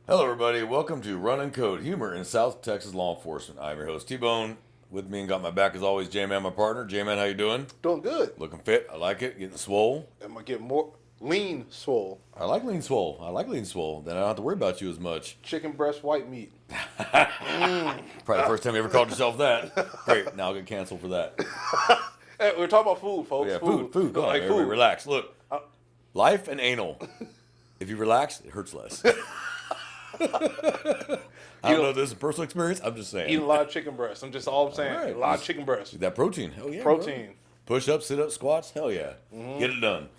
Hello, everybody. Welcome to Run and Code Humor in South Texas Law Enforcement. I'm your host, T-Bone. With me and got my back as always, J-Man, my partner. J-Man, how you doing? Doing good. Looking fit. I like it. Getting swole. Am I getting more lean swole? I like lean swole. I like lean swole. Then I don't have to worry about you as much. Chicken breast white meat. Probably the first time you ever called yourself that. Great. Now I'll get canceled for that. Hey, we're talking about food, folks. Yeah, food. Go on, Like everybody, food. relax. Look, life and anal. If you relax, it hurts less. I don't know if this is personal experience. I'm just saying. Eat a lot of chicken breast. I'm just all I'm saying. All right. A lot of chicken breast. That protein. Hell yeah. Bro. Protein. Push ups, sit ups, squats. Hell yeah. Get it done.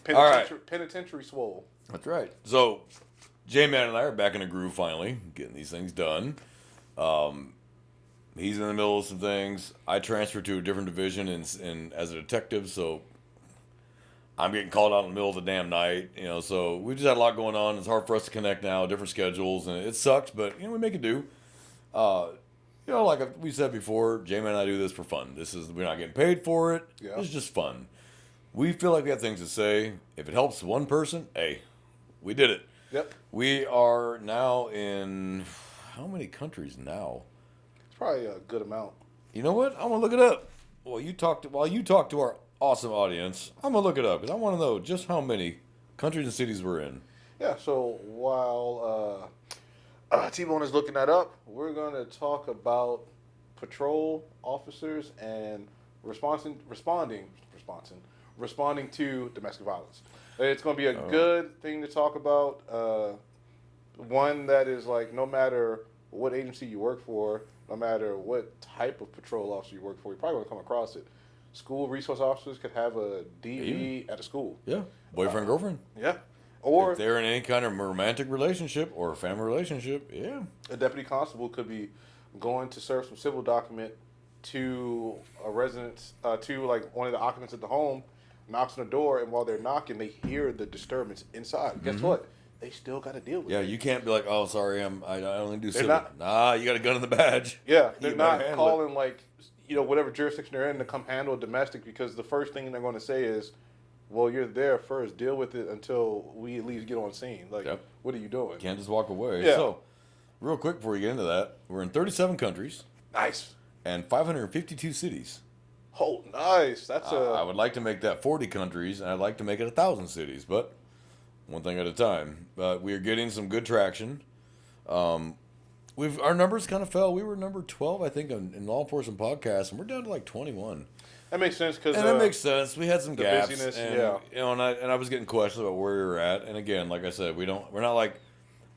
Penitentiary swole. That's right. So, J-Man and I are back in a groove finally, getting these things done. He's in the middle of some things. I transferred to a different division as a detective, so I'm getting called out in the middle of the damn night. So we just had a lot going on. It's hard for us to connect now, different schedules, and it sucks, but we make it do. Like we said before, J-Man and I do this for fun. We're not getting paid for it. Yeah. It's just fun. We feel like we have things to say. If it helps one person, hey, we did it. Yep. We are now in how many countries now? It's probably a good amount. You know what? I'm gonna look it up. While you talk to our awesome audience, I'm gonna look it up because I want to know just how many countries and cities we're in. Yeah, so while T-Bone is looking that up, we're going to talk about patrol officers and responding to domestic violence. It's going to be a good thing to talk about. One that is like no matter what agency you work for, no matter what type of patrol officer you work for, you're probably going to come across it. School resource officers could have a DV at a school. Yeah, boyfriend, girlfriend. Yeah. Or if they're in any kind of romantic relationship or a family relationship, yeah. A deputy constable could be going to serve some civil document to a residence, to like one of the occupants at the home, knocks on the door, and while they're knocking, they hear the disturbance inside. Guess what? They still got to deal with it. Yeah, you can't be like, oh, sorry, I only do civil. not- Nah, you got a gun in the badge. Yeah, they're You not better handle calling like whatever jurisdiction they're in to come handle domestic because the first thing they're going to say is, well, you're there first. Deal with it until we at least get on scene. Like, Yep. What are you doing? You can't just walk away. Yeah. So, real quick before we get into that, we're in 37 countries Nice. and 552 cities. Oh, nice. That's I would like to make that 40 countries, and I'd like to make it 1,000 cities, but one thing at a time. But we are getting some good traction. Our numbers kind of fell. We were number 12, I think, in law enforcement podcasts, and we're down to like 21. That makes sense because And that makes sense. We had some gaps, busyness, and yeah. and I was getting questions about where we were at. And again, like I said, we're not like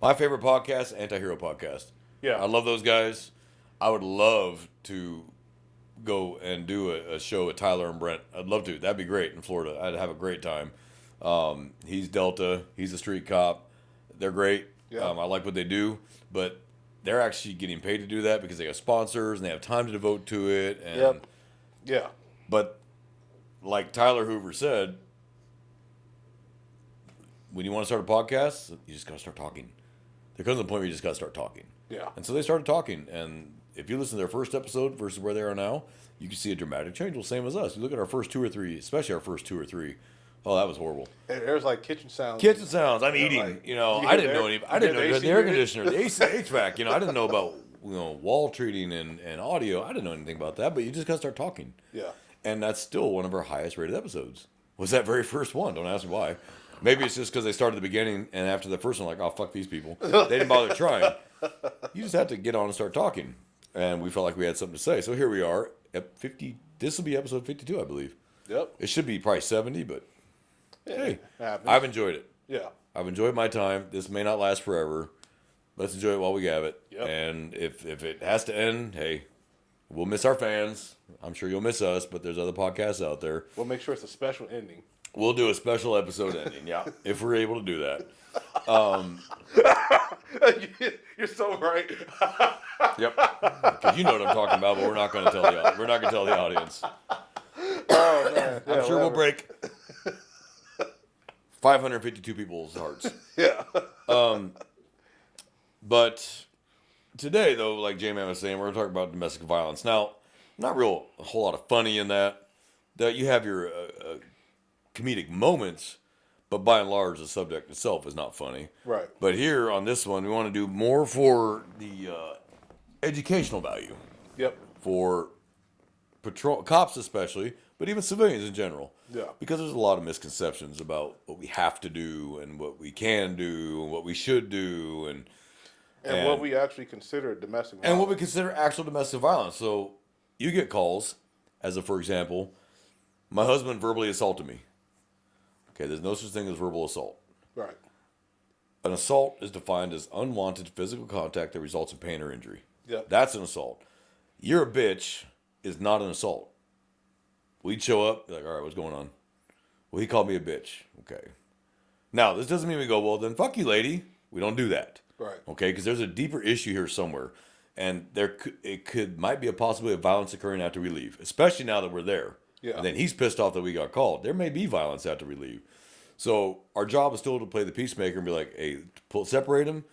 my favorite podcast, Anti-Hero Podcast. Yeah. I love those guys. I would love to go and do a show with Tyler and Brent. I'd love to. That'd be great in Florida. I'd have a great time. He's Delta. He's a street cop. They're great. Yeah. I like what they do, but they're actually getting paid to do that because they have sponsors and they have time to devote to it. And Yep. Yeah. But like Tyler Hoover said, when you want to start a podcast, you just got to start talking. There comes a point where you just got to start talking. Yeah. And so they started talking. And if you listen to their first episode versus where they are now, you can see a dramatic change. Well, same as us. You look at our first two or three, especially our first two or three. Oh, that was horrible. And there's like kitchen sounds. Kitchen sounds. I'm eating. like, I didn't know any. I didn't know the the air AC conditioner, the AC, HVAC. I didn't know about wall treating and audio. I didn't know anything about that. But you just got to start talking. Yeah. And that's still one of our highest rated episodes. Was that very first one? Don't ask me why. Maybe it's just because they started at the beginning, and after the first one, like, oh, fuck these people. They didn't bother trying. You just have to get on and start talking. And we felt like we had something to say. So here we are at 50. This will be episode 52, I believe. Yep. It should be probably 70, but hey, happens. I've enjoyed it. Yeah. I've enjoyed my time. This may not last forever. Let's enjoy it while we have it. Yep. And if it has to end, hey, we'll miss our fans. I'm sure you'll miss us, but there's other podcasts out there. We'll make sure it's a special ending. We'll do a special episode ending, yeah, if we're able to do that. You're so right. Yep, because you know what I'm talking about, but we're not going to tell the audience. Oh man. I'm sure we'll break 552 people's hearts. Yeah. But today, though, like J-Man was saying, we're going to talk about domestic violence. Now, not a whole lot of funny in that. That you have your comedic moments, But by and large, the subject itself is not funny. Right. But here on this one, we want to do more for the educational value Yep. for patrol cops especially, but even civilians in general. Yeah. Because there's a lot of misconceptions about what we have to do and what we can do and what we should do And what we actually consider domestic violence. and what we consider actual domestic violence. So you get calls, for example, my husband verbally assaulted me. Okay, there's no such thing as verbal assault. Right. An assault is defined as unwanted physical contact that results in pain or injury. Yep. That's an assault. You're a bitch is not an assault. We'd show up, like, all right, what's going on? Well, he called me a bitch. Okay. Now, this doesn't mean we go, well, then fuck you, lady. We don't do that. Right. Okay, because there's a deeper issue here somewhere. And might be a possibility of violence occurring after we leave, especially now that we're there. Yeah. And then he's pissed off that we got called. There may be violence after we leave. So our job is still to play the peacemaker and be like, hey, separate him.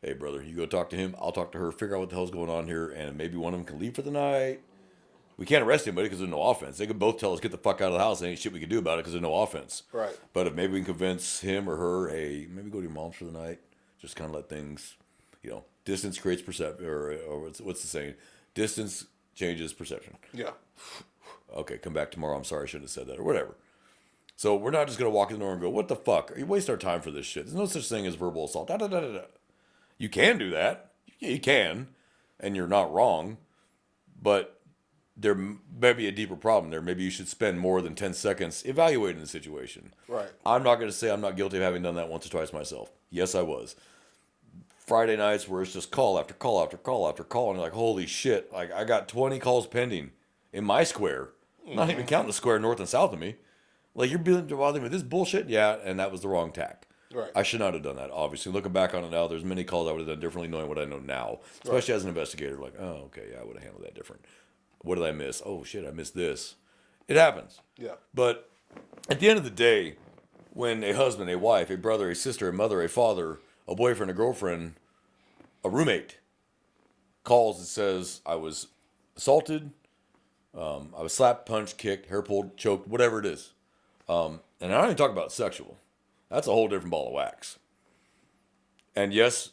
Hey, brother, you go talk to him. I'll talk to her, figure out what the hell's going on here, and maybe one of them can leave for the night. We can't arrest anybody because there's no offense. They could both tell us, get the fuck out of the house. There ain't shit we can do about it because there's no offense. Right. But if maybe we can convince him or her, hey, maybe go to your mom's for the night. Just kind of let things, distance creates perception, or what's the saying? Distance changes perception. Yeah. Okay, come back tomorrow. I'm sorry I shouldn't have said that, or whatever. So we're not just going to walk in the door and go, what the fuck? You waste our time for this shit. There's no such thing as verbal assault. Da, da, da, da, da. You can do that. Yeah, you can. And you're not wrong. But there may be a deeper problem there. Maybe you should spend more than 10 seconds evaluating the situation. Right. I'm not going to say I'm not guilty of having done that once or twice myself. Yes, I was. Friday nights where it's just call after call after call after call. And you're like, holy shit. Like, I got 20 calls pending in my square. Not even counting the square north and south of me. Like, you're bothering me with this bullshit? Yeah, and that was the wrong tack. Right. I should not have done that, obviously. Looking back on it now, there's many calls I would have done differently knowing what I know now. Especially as an investigator. Like, oh, okay, yeah, I would have handled that different. What did I miss? Oh, shit, I missed this. It happens. Yeah. But at the end of the day, when a husband, a wife, a brother, a sister, a mother, a father, a boyfriend, a girlfriend, a roommate calls and says, I was assaulted, I was slapped, punched, kicked, hair pulled, choked, whatever it is. And I don't even talk about sexual. That's a whole different ball of wax. And yes,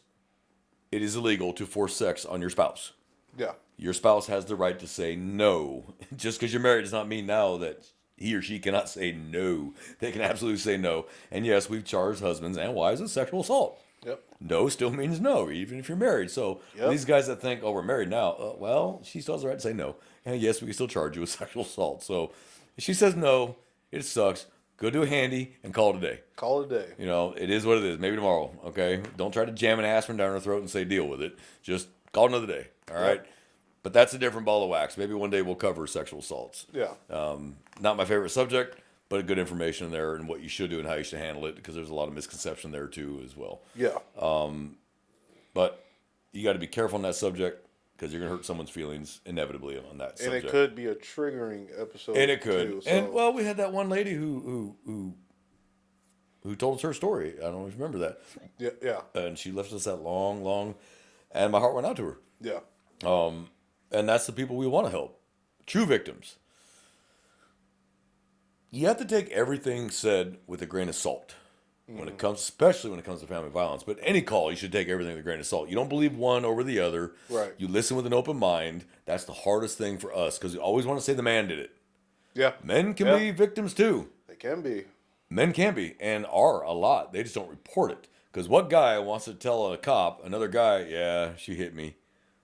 it is illegal to force sex on your spouse. Yeah. Your spouse has the right to say no. Just because you're married does not mean now that he or she cannot say no. They can absolutely say no. And yes, we've charged husbands and wives with sexual assault. Yep. No still means no, even if you're married. So these guys that think, oh, we're married now, well, she still has the right to say no. And yes, we can still charge you with sexual assault. So if she says no, it sucks. Go do a handy and call it a day. Call it a day. It is what it is. Maybe tomorrow, okay? Don't try to jam an aspirin down her throat and say deal with it. Just call another day, all right? But that's a different ball of wax. Maybe one day we'll cover sexual assaults. Yeah. Not my favorite subject, but good information in there and what you should do and how you should handle it because there's a lot of misconception there too as well. Yeah. But you got to be careful on that subject because you're going to hurt someone's feelings inevitably on that subject. And it could be a triggering episode. And it could. Too, so. And, well, we had that one lady who told us her story. I don't know if you remember that. Yeah, yeah. And she left us that long, and my heart went out to her. Yeah. And that's the people we want to help. True victims. You have to take everything said with a grain of salt. When it comes, especially when it comes to family violence, but any call, you should take everything with a grain of salt. You don't believe one over the other. Right. You listen with an open mind. That's the hardest thing for us because we always want to say the man did it. Yeah. Men can be victims too. They can be. Men can be and are a lot. They just don't report it. Because what guy wants to tell a cop, another guy, yeah, she hit me.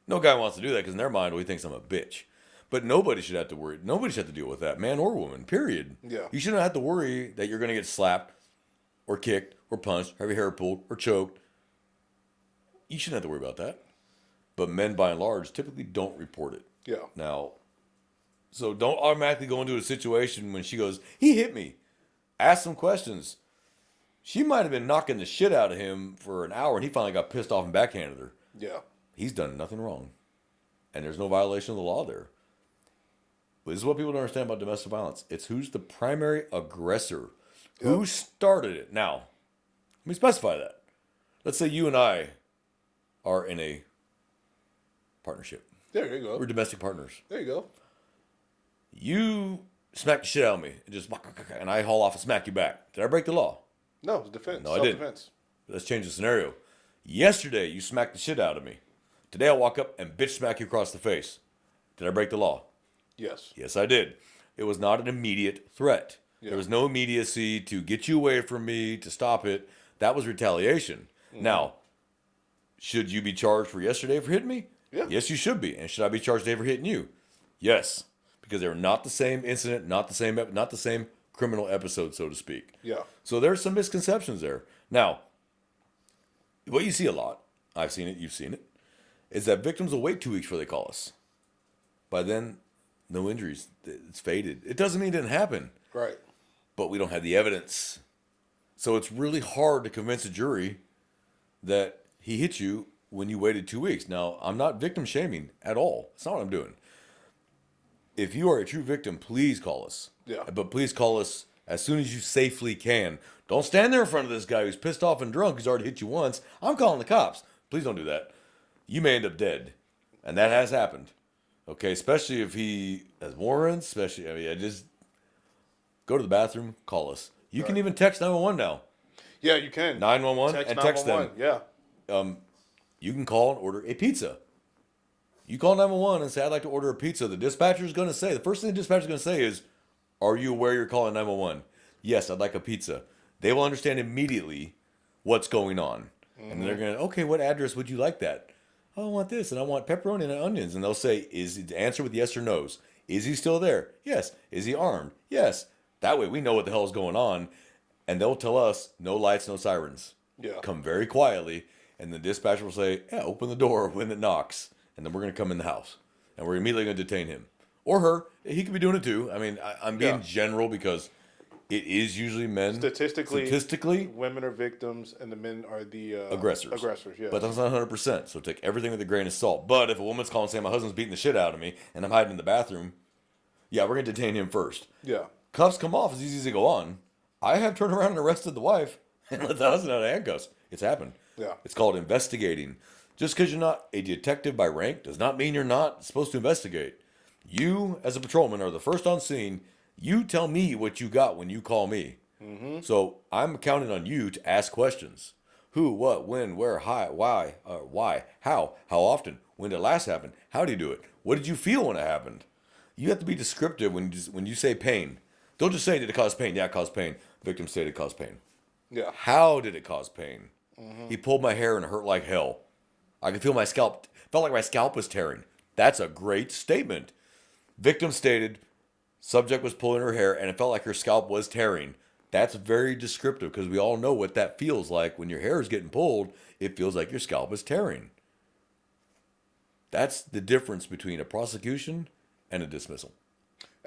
No guy wants to do that because in their mind, he thinks I'm a bitch. But nobody should have to worry. Nobody should have to deal with that, man or woman, period. Yeah. You shouldn't have to worry that you're going to get slapped or kicked or punched, have your hair pulled or choked. You shouldn't have to worry about that. But men, by and large, typically don't report it. Yeah. Now, so don't automatically go into a situation when she goes, he hit me. Ask some questions. She might have been knocking the shit out of him for an hour and he finally got pissed off and backhanded her. Yeah. He's done nothing wrong. And there's no violation of the law there. But this is what people don't understand about domestic violence. It's who's the primary aggressor. Yep. Who started it? Now, let me specify that. Let's say you and I are in a partnership. There you go. We're domestic partners. There you go. You smack the shit out of me and I haul off and smack you back. Did I break the law? No, it's defense. No, I didn't. Self-defense. Let's change the scenario. Yesterday, you smacked the shit out of me. Today, I'll walk up and bitch smack you across the face. Did I break the law? Yes. Yes, I did. It was not an immediate threat. Yeah. There was no immediacy to get you away from me, to stop it. That was retaliation. Now, should you be charged for yesterday for hitting me? Yeah. Yes, you should be. And should I be charged today for hitting you? Yes. Because they were not the same incident, not the same criminal episode, so to speak. Yeah. So there's some misconceptions there. Now, what you see a lot, I've seen it, you've seen it, is that victims will wait 2 weeks before they call us. By then, no injuries. It's faded. It doesn't mean it didn't happen, Right. but we don't have the evidence. So it's really hard to convince a jury that he hit you when you waited 2 weeks. Now, I'm not victim shaming at all. That's not what I'm doing. If you are a true victim, please call us. Yeah. But please call us as soon as you safely can. Don't stand there in front of this guy who's pissed off and drunk who's already hit you once. I'm calling the cops. Please don't do that. You may end up dead. And that has happened. Okay, especially if he has warrants, just go to the bathroom, call us. You can even text 911 now. Yeah, you can. 911 and text them. Yeah. You can call and order a pizza. You call 911 and say, I'd like to order a pizza. The dispatcher's going to say, the first thing the dispatcher's going to say is, are you aware you're calling 911? Yes, I'd like a pizza. They will understand immediately what's going on. And they're going to, okay, what address would you like that? Oh, I want this, and I want pepperoni and onions. And they'll say, answer with yes or no's. Is he still there? Yes. Is he armed? Yes. That way we know what the hell is going on. And they'll tell us, no lights, no sirens. Yeah. Come very quietly. And the dispatcher will say, yeah, open the door when it knocks. And then we're going to come in the house. And we're immediately going to detain him. Or her. He could be doing it too. I mean, I'm being general because it is usually men. Statistically, women are victims and the men are the aggressors. Aggressors, yeah. But that's not 100%. So take everything with a grain of salt. But if a woman's calling saying my husband's beating the shit out of me and I'm hiding in the bathroom, yeah, we're going to detain him first. Yeah. Cuffs come off as easy as they go on. I have turned around and arrested the wife and let the husband out of handcuffs. It's happened. Yeah. It's called investigating. Just because you're not a detective by rank does not mean you're not supposed to investigate. You, as a patrolman, are the first on scene. You tell me what you got when you call me. Mm-hmm. So I'm counting on you to ask questions. Who, what, when, where, why, how often, when did it last happen, how did you do it, what did you feel when it happened? You have to be descriptive when you say pain. Don't just say, did it cause pain? Yeah, it caused pain. Victim said it caused pain. Yeah. How did it cause pain? Mm-hmm. He pulled my hair and it hurt like hell. I could feel my scalp, felt like my scalp was tearing. That's a great statement. Victim stated, subject was pulling her hair and it felt like her scalp was tearing. That's very descriptive because we all know what that feels like. When your hair is getting pulled, it feels like your scalp is tearing. That's the difference between a prosecution and a dismissal.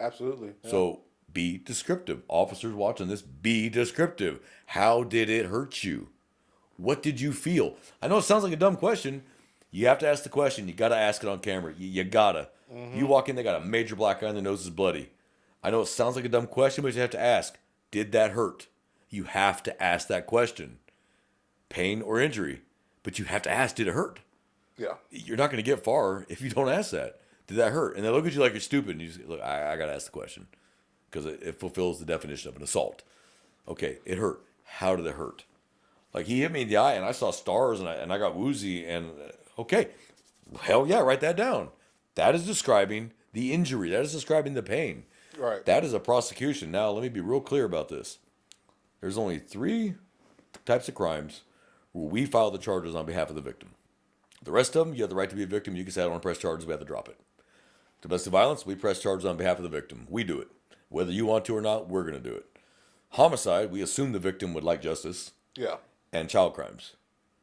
Absolutely. Yeah. So be descriptive. Officers watching this, be descriptive. How did it hurt you? What did you feel? I know it sounds like a dumb question. You have to ask the question. You got to ask it on camera. You gotta. Mm-hmm. You walk in, they got a major black eye and their nose is bloody. I know it sounds like a dumb question, but you have to ask, did that hurt? You have to ask that question. Pain or injury. But you have to ask, did it hurt? Yeah. You're not going to get far if you don't ask that. Did that hurt? And they look at you like you're stupid. And you say, look, I got to ask the question. Because it fulfills the definition of an assault. Okay, it hurt. How did it hurt? Like, he hit me in the eye and I saw stars and I got woozy. And, okay, hell yeah, write that down. That is describing the injury. That is describing the pain. Right. That is a prosecution. Now, let me be real clear about this. There's only 3 types of crimes where we file the charges on behalf of the victim. The rest of them, you have the right to be a victim. You can say, I don't want to press charges. We have to drop it. Domestic violence, we press charges on behalf of the victim. We do it. Whether you want to or not, we're going to do it. Homicide, we assume the victim would like justice. Yeah. And child crimes.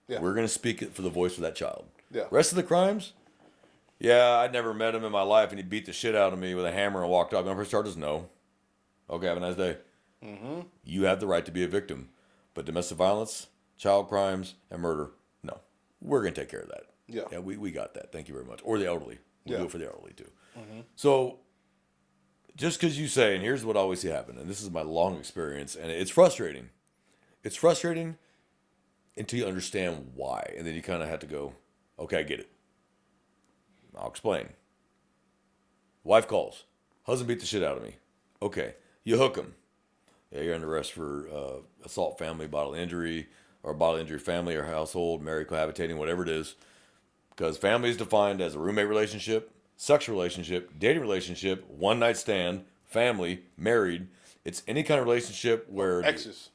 Yeah. We're going to speak it for the voice of that child. Yeah. Rest of the crimes, yeah, I'd never met him in my life and he beat the shit out of me with a hammer and walked off. You want to press charges? No. Okay, have a nice day. Mm-hmm. You have the right to be a victim. But domestic violence, child crimes, and murder, no. We're going to take care of that. Yeah. We got that. Thank you very much. Or the elderly. We'll do it for the elderly too. Mm-hmm. So, just because you say, and here's what I always see happen, and this is my long experience, and it's frustrating. It's frustrating until you understand why. And then you kind of have to go, okay, I get it. I'll explain. Wife calls. Husband beat the shit out of me. Okay. You hook him. Yeah, you're under arrest for assault, family, bodily injury, or bodily injury, family or household, married, cohabitating, whatever it is. Because family is defined as a roommate relationship, sexual relationship, dating relationship, one night stand, family, married. It's any kind of relationship where Exes.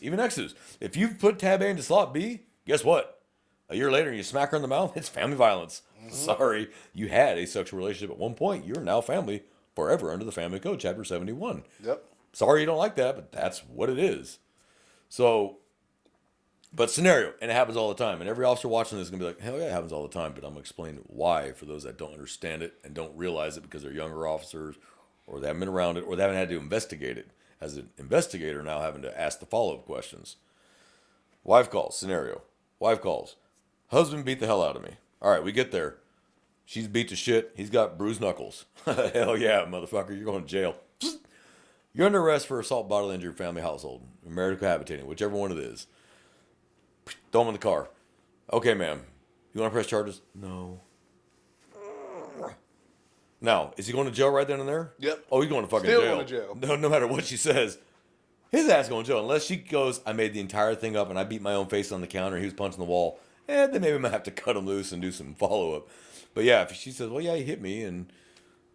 Even exes. If you've put tab A into slot B, guess what? A year later, you smack her in the mouth. It's family violence. Sorry, you had a sexual relationship at one point. You're now family forever under the Family Code, Chapter 71. Yep. Sorry you don't like that, but that's what it is. So, but scenario, and it happens all the time. And every officer watching this is going to be like, hell yeah, it happens all the time. But I'm going to explain why for those that don't understand it and don't realize it because they're younger officers or they haven't been around it or they haven't had to investigate it. As an investigator now having to ask the follow-up questions. Wife calls, scenario. Wife calls. Husband beat the hell out of me. All right, we get there. She's beat to shit. He's got bruised knuckles. Hell yeah, motherfucker, you're going to jail. You're under arrest for assault, bodily injury, family, household, married, cohabitating, whichever one it is. Throw him in the car. Okay, ma'am. You want to press charges? No. Now, is he going to jail right then and there? Yep. Oh, he's going to fucking Still jail. going to jail. No matter what she says. His ass going to jail. Unless she goes, I made the entire thing up and I beat my own face on the counter. He was punching the wall. Then maybe I might have to cut him loose and do some follow-up. But yeah, if she says, well, yeah, he hit me and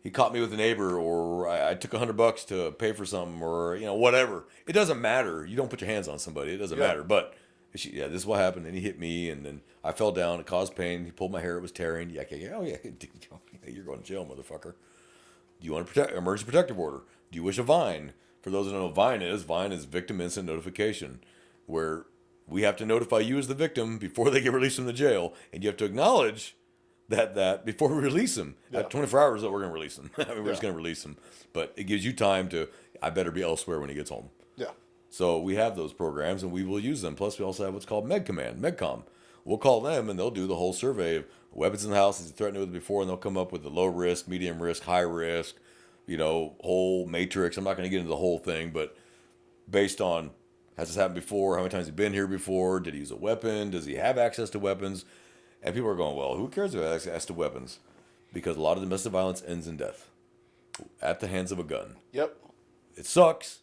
he caught me with a neighbor or I took $100 to pay for something or, whatever. It doesn't matter. You don't put your hands on somebody. It doesn't matter. But this is what happened. And he hit me and then I fell down. It caused pain. He pulled my hair. It was tearing. Yeah. Oh, yeah. You're going to jail, motherfucker. Do you want a emergency protective order? Do you wish a VINE? For those that don't know what VINE is Victim Instant Notification, where we have to notify you as the victim before they get released from the jail, and you have to acknowledge that before we release them. Yeah. At 24 hours, that we're going to release them. We're just going to release them. But it gives you time to, I better be elsewhere when he gets home. Yeah. So we have those programs, and we will use them. Plus, we also have what's called MedCom. We'll call them, and they'll do the whole survey of weapons in the house. He's threatened with it before, and they'll come up with the low risk, medium risk, high risk, whole matrix. I'm not going to get into the whole thing, but based on, has this happened before? How many times has he been here before? Did he use a weapon? Does he have access to weapons? And people are going, well, who cares about access to weapons? Because a lot of domestic violence ends in death at the hands of a gun. Yep. It sucks,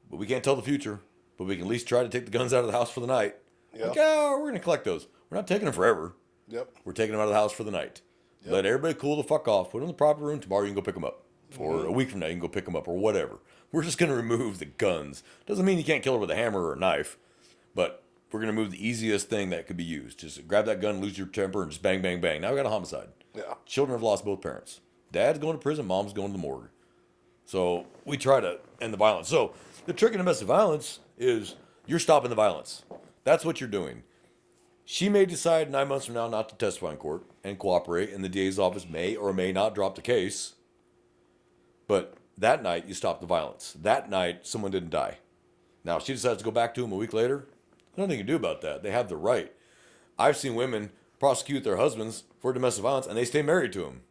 but we can't tell the future. But we can at least try to take the guns out of the house for the night. Yep. Like, we're going to collect those. We're not taking them forever. Yep. We're taking them out of the house for the night. Yep. Let everybody cool the fuck off. Put them in the proper room. Tomorrow you can go pick them up. Or a week from now you can go pick them up or whatever. We're just going to remove the guns. Doesn't mean you can't kill her with a hammer or a knife. But we're going to move the easiest thing that could be used. Just grab that gun, lose your temper, and just bang, bang, bang. Now we got a homicide. Yeah. Children have lost both parents. Dad's going to prison. Mom's going to the morgue. So we try to end the violence. So the trick in domestic violence is you're stopping the violence. That's what you're doing. She may decide 9 months from now not to testify in court and cooperate, and the DA's office may or may not drop the case. But that night, you stop the violence. That night, someone didn't die. Now, if she decides to go back to him a week later, there's nothing you can do about that. They have the right. I've seen women prosecute their husbands for domestic violence, and they stay married to him.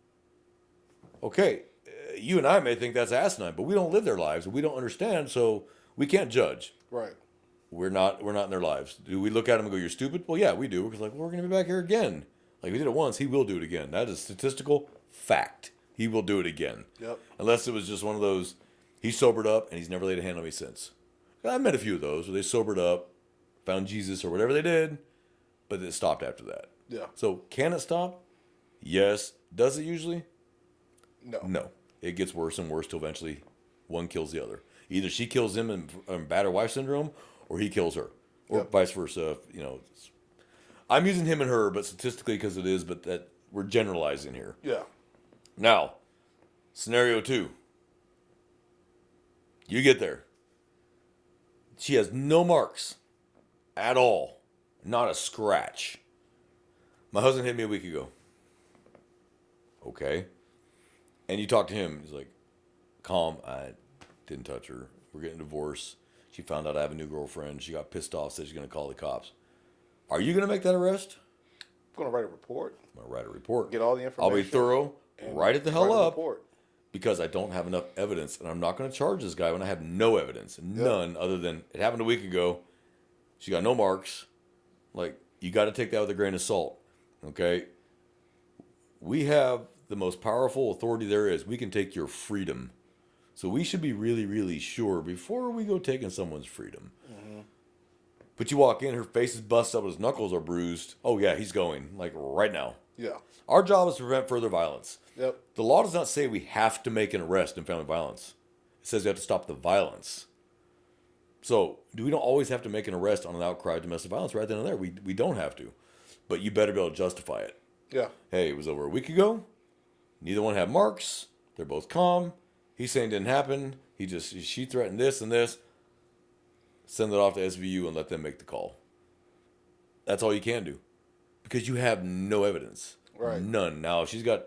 Okay, you and I may think that's asinine, but we don't live their lives, and we don't understand, so we can't judge. Right. We're not in their lives. Do we look at them and go, you're stupid? Well, yeah, we do. Because we're going to be back here again. Like, we did it once, he will do it again. That is statistical fact. He will do it again. Yep. Unless it was just one of those, he sobered up and he's never laid a hand on me since. I've met a few of those where they sobered up, found Jesus or whatever they did, but it stopped after that. Yeah. So can it stop? Yes. Does it usually? No. No. It gets worse and worse till eventually one kills the other. Either she kills him in battered wife syndrome, or he kills her, or vice versa. I'm using him and her, but statistically because it is, but that we're generalizing here. Yeah. Now, scenario 2. You get there. She has no marks at all. Not a scratch. My husband hit me a week ago. Okay. And you talk to him. He's like, calm. I didn't touch her. We're getting a divorce. She found out I have a new girlfriend. She got pissed off, said she's going to call the cops. Are you going to make that arrest? I'm going to write a report. I'm going to write a report. Get all the information. I'll be thorough. Write it the hell up. Report. Because I don't have enough evidence, and I'm not going to charge this guy when I have no evidence. None other than it happened a week ago. She got no marks. Like, you got to take that with a grain of salt. Okay? We have the most powerful authority there is. We can take your freedom. So we should be really, really sure before we go taking someone's freedom. Mm-hmm. But you walk in, her face is busted up, his knuckles are bruised. Oh yeah, he's going, like right now. Yeah. Our job is to prevent further violence. Yep. The law does not say we have to make an arrest in family violence. It says we have to stop the violence. So we don't always have to make an arrest on an outcry of domestic violence right then and there. We don't have to. But you better be able to justify it. Yeah. Hey, it was over a week ago. Neither one had marks. They're both calm. He's saying it didn't happen. She threatened this and this. Send it off to SVU and let them make the call. That's all you can do. Because you have no evidence. Right. None. Now, she's got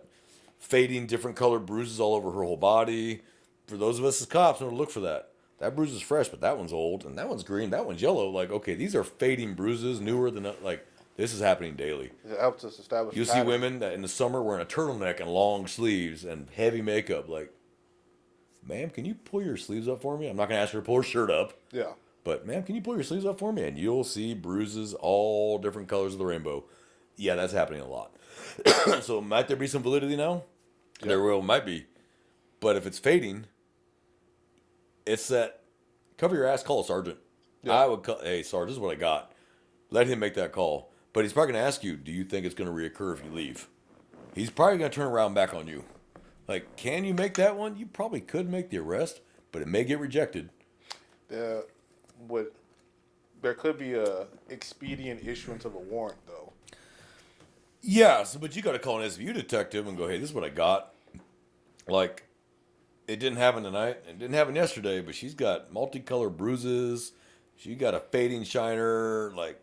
fading, different colored bruises all over her whole body. For those of us as cops, we don't look for that. That bruise is fresh, but that one's old, and that one's green, that one's yellow. Like, okay, these are fading bruises, newer than, like, this is happening daily. It helps us establish. You see women that in the summer wearing a turtleneck and long sleeves and heavy makeup. Like, ma'am, can you pull your sleeves up for me? I'm not going to ask her to pull her shirt up. Yeah. But, ma'am, can you pull your sleeves up for me? And you'll see bruises, all different colors of the rainbow. Yeah, that's happening a lot. So might there be some validity now? Yeah. There might be. But if it's fading, it's that cover your ass, call a sergeant. Yeah. I would call, hey, Sarge, this is what I got. Let him make that call. But he's probably going to ask you, do you think it's going to reoccur if you leave? He's probably going to turn around back on you. Like, can you make that one? You probably could make the arrest, but it may get rejected. There could be a expedient issuance of a warrant, though. Yeah, but you got to call an SVU detective and go, hey, this is what I got. Like, it didn't happen tonight. It didn't happen yesterday, but she's got multicolored bruises. She got a fading shiner. Like,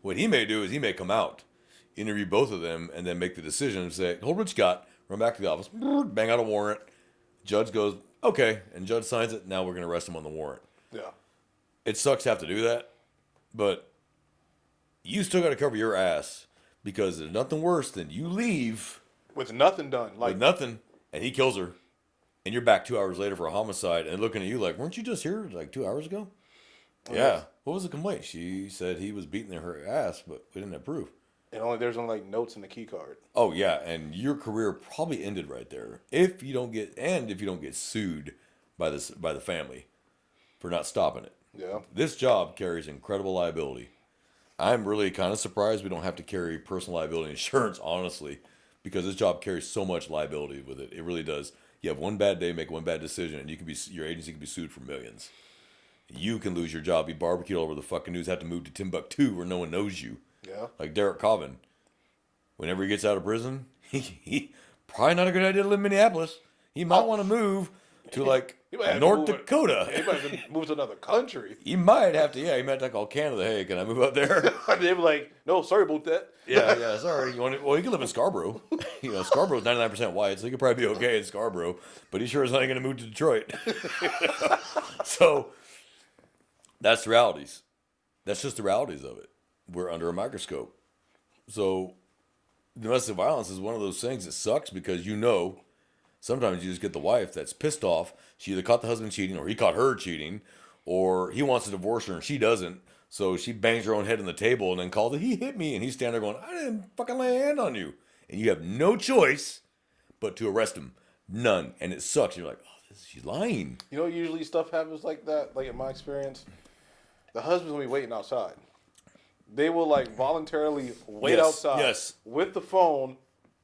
what he may do is he may come out, interview both of them, and then make the decision and say, hold what you got, run back to the office, bang out a warrant. Judge goes, okay, and judge signs it. Now we're going to arrest him on the warrant. Yeah. It sucks to have to do that, but you still got to cover your ass because there's nothing worse than you leave with nothing done. With nothing, and he kills her, and you're back 2 hours later for a homicide and looking at you like, weren't you just here like 2 hours ago? Oh, yeah. Yes. What was the complaint? She said he was beating her ass, but we didn't have proof. And there's only like notes in the key card. Oh yeah, and your career probably ended right there if you don't get sued by the family for not stopping it. Yeah. This job carries incredible liability. I'm really kind of surprised we don't have to carry personal liability insurance, honestly, because this job carries so much liability with it. It really does. You have one bad day, make one bad decision, and your agency can be sued for millions. You can lose your job, be barbecued all over the fucking news, have to move to Timbuktu where no one knows you. Yeah. Like Derek Chauvin. Whenever he gets out of prison, he probably not a good idea to live in Minneapolis. He might want to move to like North Dakota. He might have to move to another country. He might have to, he might have to call Canada. Hey, can I move up there? They were like, no, sorry about that. Yeah, sorry. Well, he could live in Scarborough. Scarborough's 99% white, so he could probably be okay in Scarborough. But he sure is not going to move to Detroit. So that's the realities. That's just the realities of it. We're under a microscope. So domestic violence is one of those things that sucks because sometimes you just get the wife that's pissed off. She either caught the husband cheating or he caught her cheating, or he wants to divorce her and she doesn't. So she bangs her own head on the table and then calls it, he hit me. And he's standing there going, I didn't fucking lay a hand on you. And you have no choice but to arrest him. None. And it sucks. You're like, she's lying. Usually stuff happens like that, like in my experience. The husbands will be waiting outside. They will like voluntarily wait outside with the phone,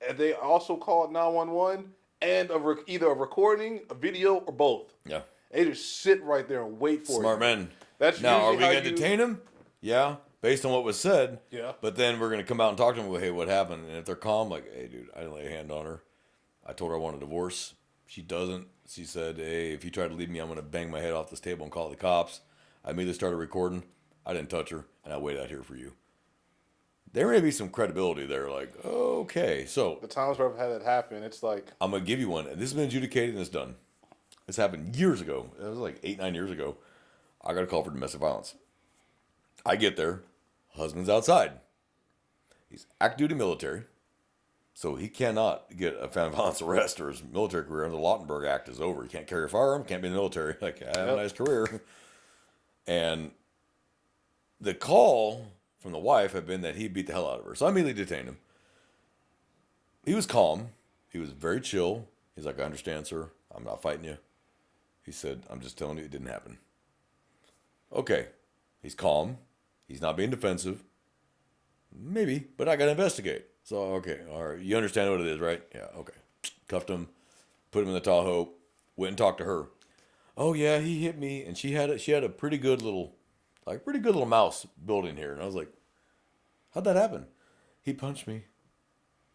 and they also call 911 and either a recording, a video, or both. Yeah. They just sit right there and wait for Smart men. That's now, are we going to detain him? Yeah, based on what was said. Yeah. But then we're going to come out and talk to them. Hey, what happened? And if they're calm, like, hey, dude, I didn't lay a hand on her. I told her I want a divorce. She doesn't. She said, hey, if you try to leave me, I'm going to bang my head off this table and call the cops. I immediately started recording. I didn't touch her, and I waited out here for you. There may be some credibility there, like, okay, so. The times where I've had it happen, it's like. I'm going to give you one. This has been adjudicated and it's done. This happened years ago. It was like 8-9 years ago. I got a call for domestic violence. I get there. Husband's outside. He's active duty military. So he cannot get a family violence arrest or his military career under the Lautenberg Act is over. He can't carry a firearm, can't be in the military. Like, I have a nice career. And the call from the wife had been that he beat the hell out of her. So I immediately detained him. He was calm. He was very chill. He's like, I understand, sir. I'm not fighting you. He said, I'm just telling you it didn't happen. Okay. He's calm. He's not being defensive. Maybe, but I got to investigate. So, okay. All right. You understand what it is, right? Yeah, okay. Cuffed him, put him in the Tahoe, went and talked to her. Oh, yeah, he hit me. And she had a pretty good little mouse building here. And I was like, how'd that happen? He punched me.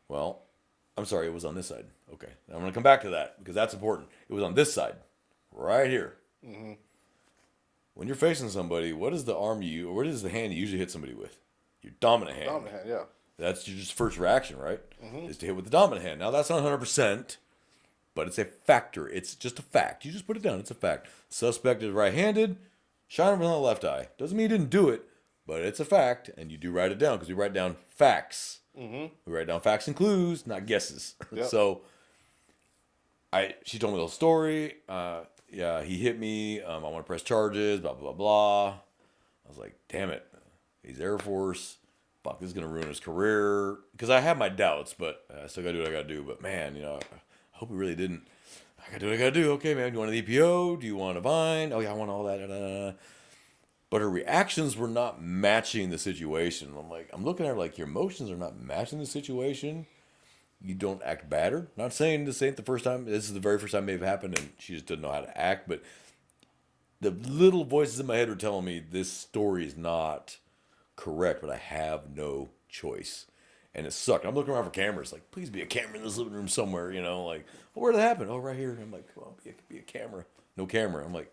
Well, I'm sorry, it was on this side. Okay. I'm going to come back to that because that's important. It was on this side. Right here. Mm-hmm. When you're facing somebody, what is the hand you usually hit somebody with? Your dominant hand. Dominant hand, yeah. That's your just first reaction, right? Mm-hmm. Is to hit with the dominant hand. Now, that's not 100%, but it's a factor. It's just a fact. You just put it down. It's a fact. Suspect is right-handed. Shine him on the left eye. Doesn't mean he didn't do it, but it's a fact, and you do write it down because we write down facts. Mm-hmm. We write down facts and clues, not guesses. Yep. So, she told me the whole story. Yeah, he hit me. I want to press charges, blah, blah, blah. I was like, damn it. He's Air Force. Fuck, this is going to ruin his career. Because I have my doubts, but I still got to do what I got to do. But, man, I hope he really didn't. I got to do what I got to do. Okay, man, do you want an EPO? Do you want a Vine? Oh, yeah, I want all that. Da, da, da. But her reactions were not matching the situation. I'm looking at her like, your emotions are not matching the situation. You don't act badder. Not saying this ain't the first time. This is the very first time it may have happened, and she just didn't know how to act. But the little voices in my head were telling me this story is not correct, but I have no choice. And it sucked. I'm looking around for cameras. Like, please be a camera in this living room somewhere. Like, where did it happen? Oh, right here. I'm like, well, be a camera. No camera. I'm like,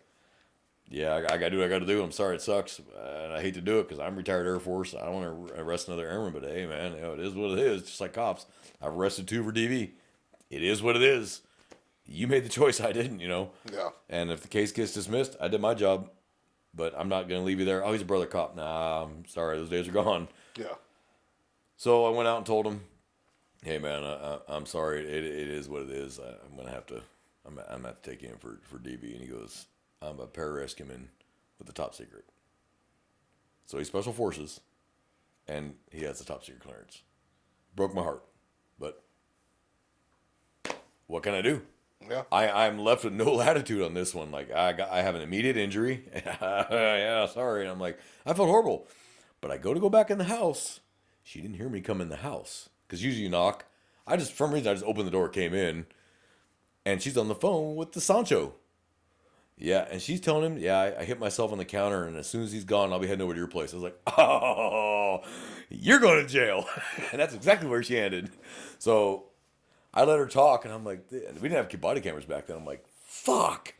yeah, I got to do what I got to do. I'm sorry it sucks. And I hate to do it because I'm retired Air Force. I don't want to arrest another airman, but hey, man, it is what it is. Just like cops. I've arrested 2 for DV. It is what it is. You made the choice. I didn't, Yeah. And if the case gets dismissed, I did my job. But I'm not going to leave you there. Oh, he's a brother cop. Nah, I'm sorry. Those days are gone. Yeah. So I went out and told him, hey, man, I'm sorry. It is what it is. I'm going to have to, I'm going to have to take you in for DV. And he goes, I'm a pararescueman with the top secret. So he's Special Forces, and he has the top secret clearance. Broke my heart. But what can I do? Yeah. I'm left with no latitude on this one. Like, I have an immediate injury. Yeah, sorry. And I'm like, I felt horrible. But I go back in the house. She didn't hear me come in the house. Because usually you knock. For some reason, I just opened the door, came in. And she's on the phone with the Sancho. Yeah, and she's telling him, yeah, I hit myself on the counter, and as soon as he's gone, I'll be heading over to your place. I was like, oh, you're going to jail. And that's exactly where she ended. So I let her talk, and I'm like, we didn't have body cameras back then. I'm like, fuck,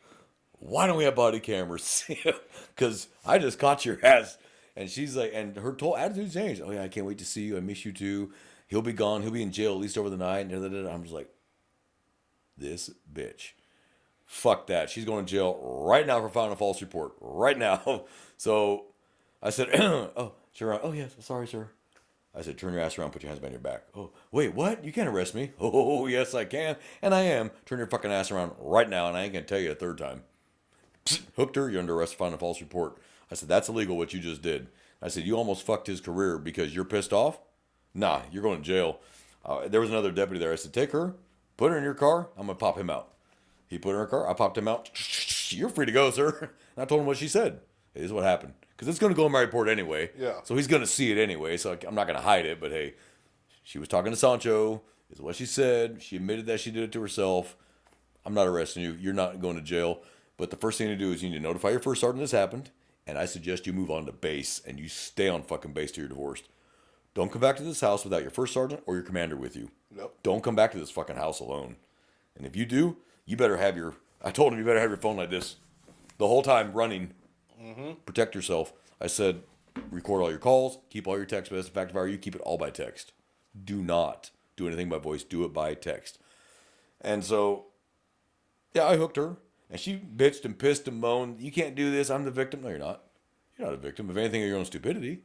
why don't we have body cameras? Because I just caught your ass. And she's like, and her whole attitude changed. Oh, yeah, I can't wait to see you. I miss you too. He'll be gone. He'll be in jail at least over the night. And I'm just like, this bitch. Fuck that. She's going to jail right now for filing a false report. Right now. So I said, oh, sure. Oh, yes. Sorry, sir. I said, turn your ass around, put your hands behind your back. Oh, wait, what? You can't arrest me. Oh, yes, I can. And I am. Turn your fucking ass around right now, and I ain't going to tell you a third time. Psst, hooked her. You're under arrest for filing a false report. I said, that's illegal what you just did. I said, you almost fucked his career because you're pissed off? Nah, you're going to jail. There was another deputy there. I said, take her, put her in your car. I'm going to pop him out. He put her in her car. I popped him out. You're free to go, sir. And I told him what she said. It is what happened. Because it's going to go in my report anyway. Yeah. So he's going to see it anyway. So I'm not going to hide it. But hey, she was talking to Sancho. Is what she said. She admitted that she did it to herself. I'm not arresting you. You're not going to jail. But the first thing to do is you need to notify your first sergeant this happened. And I suggest you move on to base. And you stay on fucking base till you're divorced. Don't come back to this house without your first sergeant or your commander with you. Nope. Don't come back to this fucking house alone. And if you do, you better have I told him you better have your phone like this the whole time running. Mm-hmm. Protect yourself. I said, record all your calls, keep all your text messages. In fact, if I were you, keep it all by text. Do not do anything by voice. Do it by text. And so, yeah, I hooked her. And she bitched and pissed and moaned. You can't do this. I'm the victim. No, you're not. You're not a victim. If anything, of your own stupidity.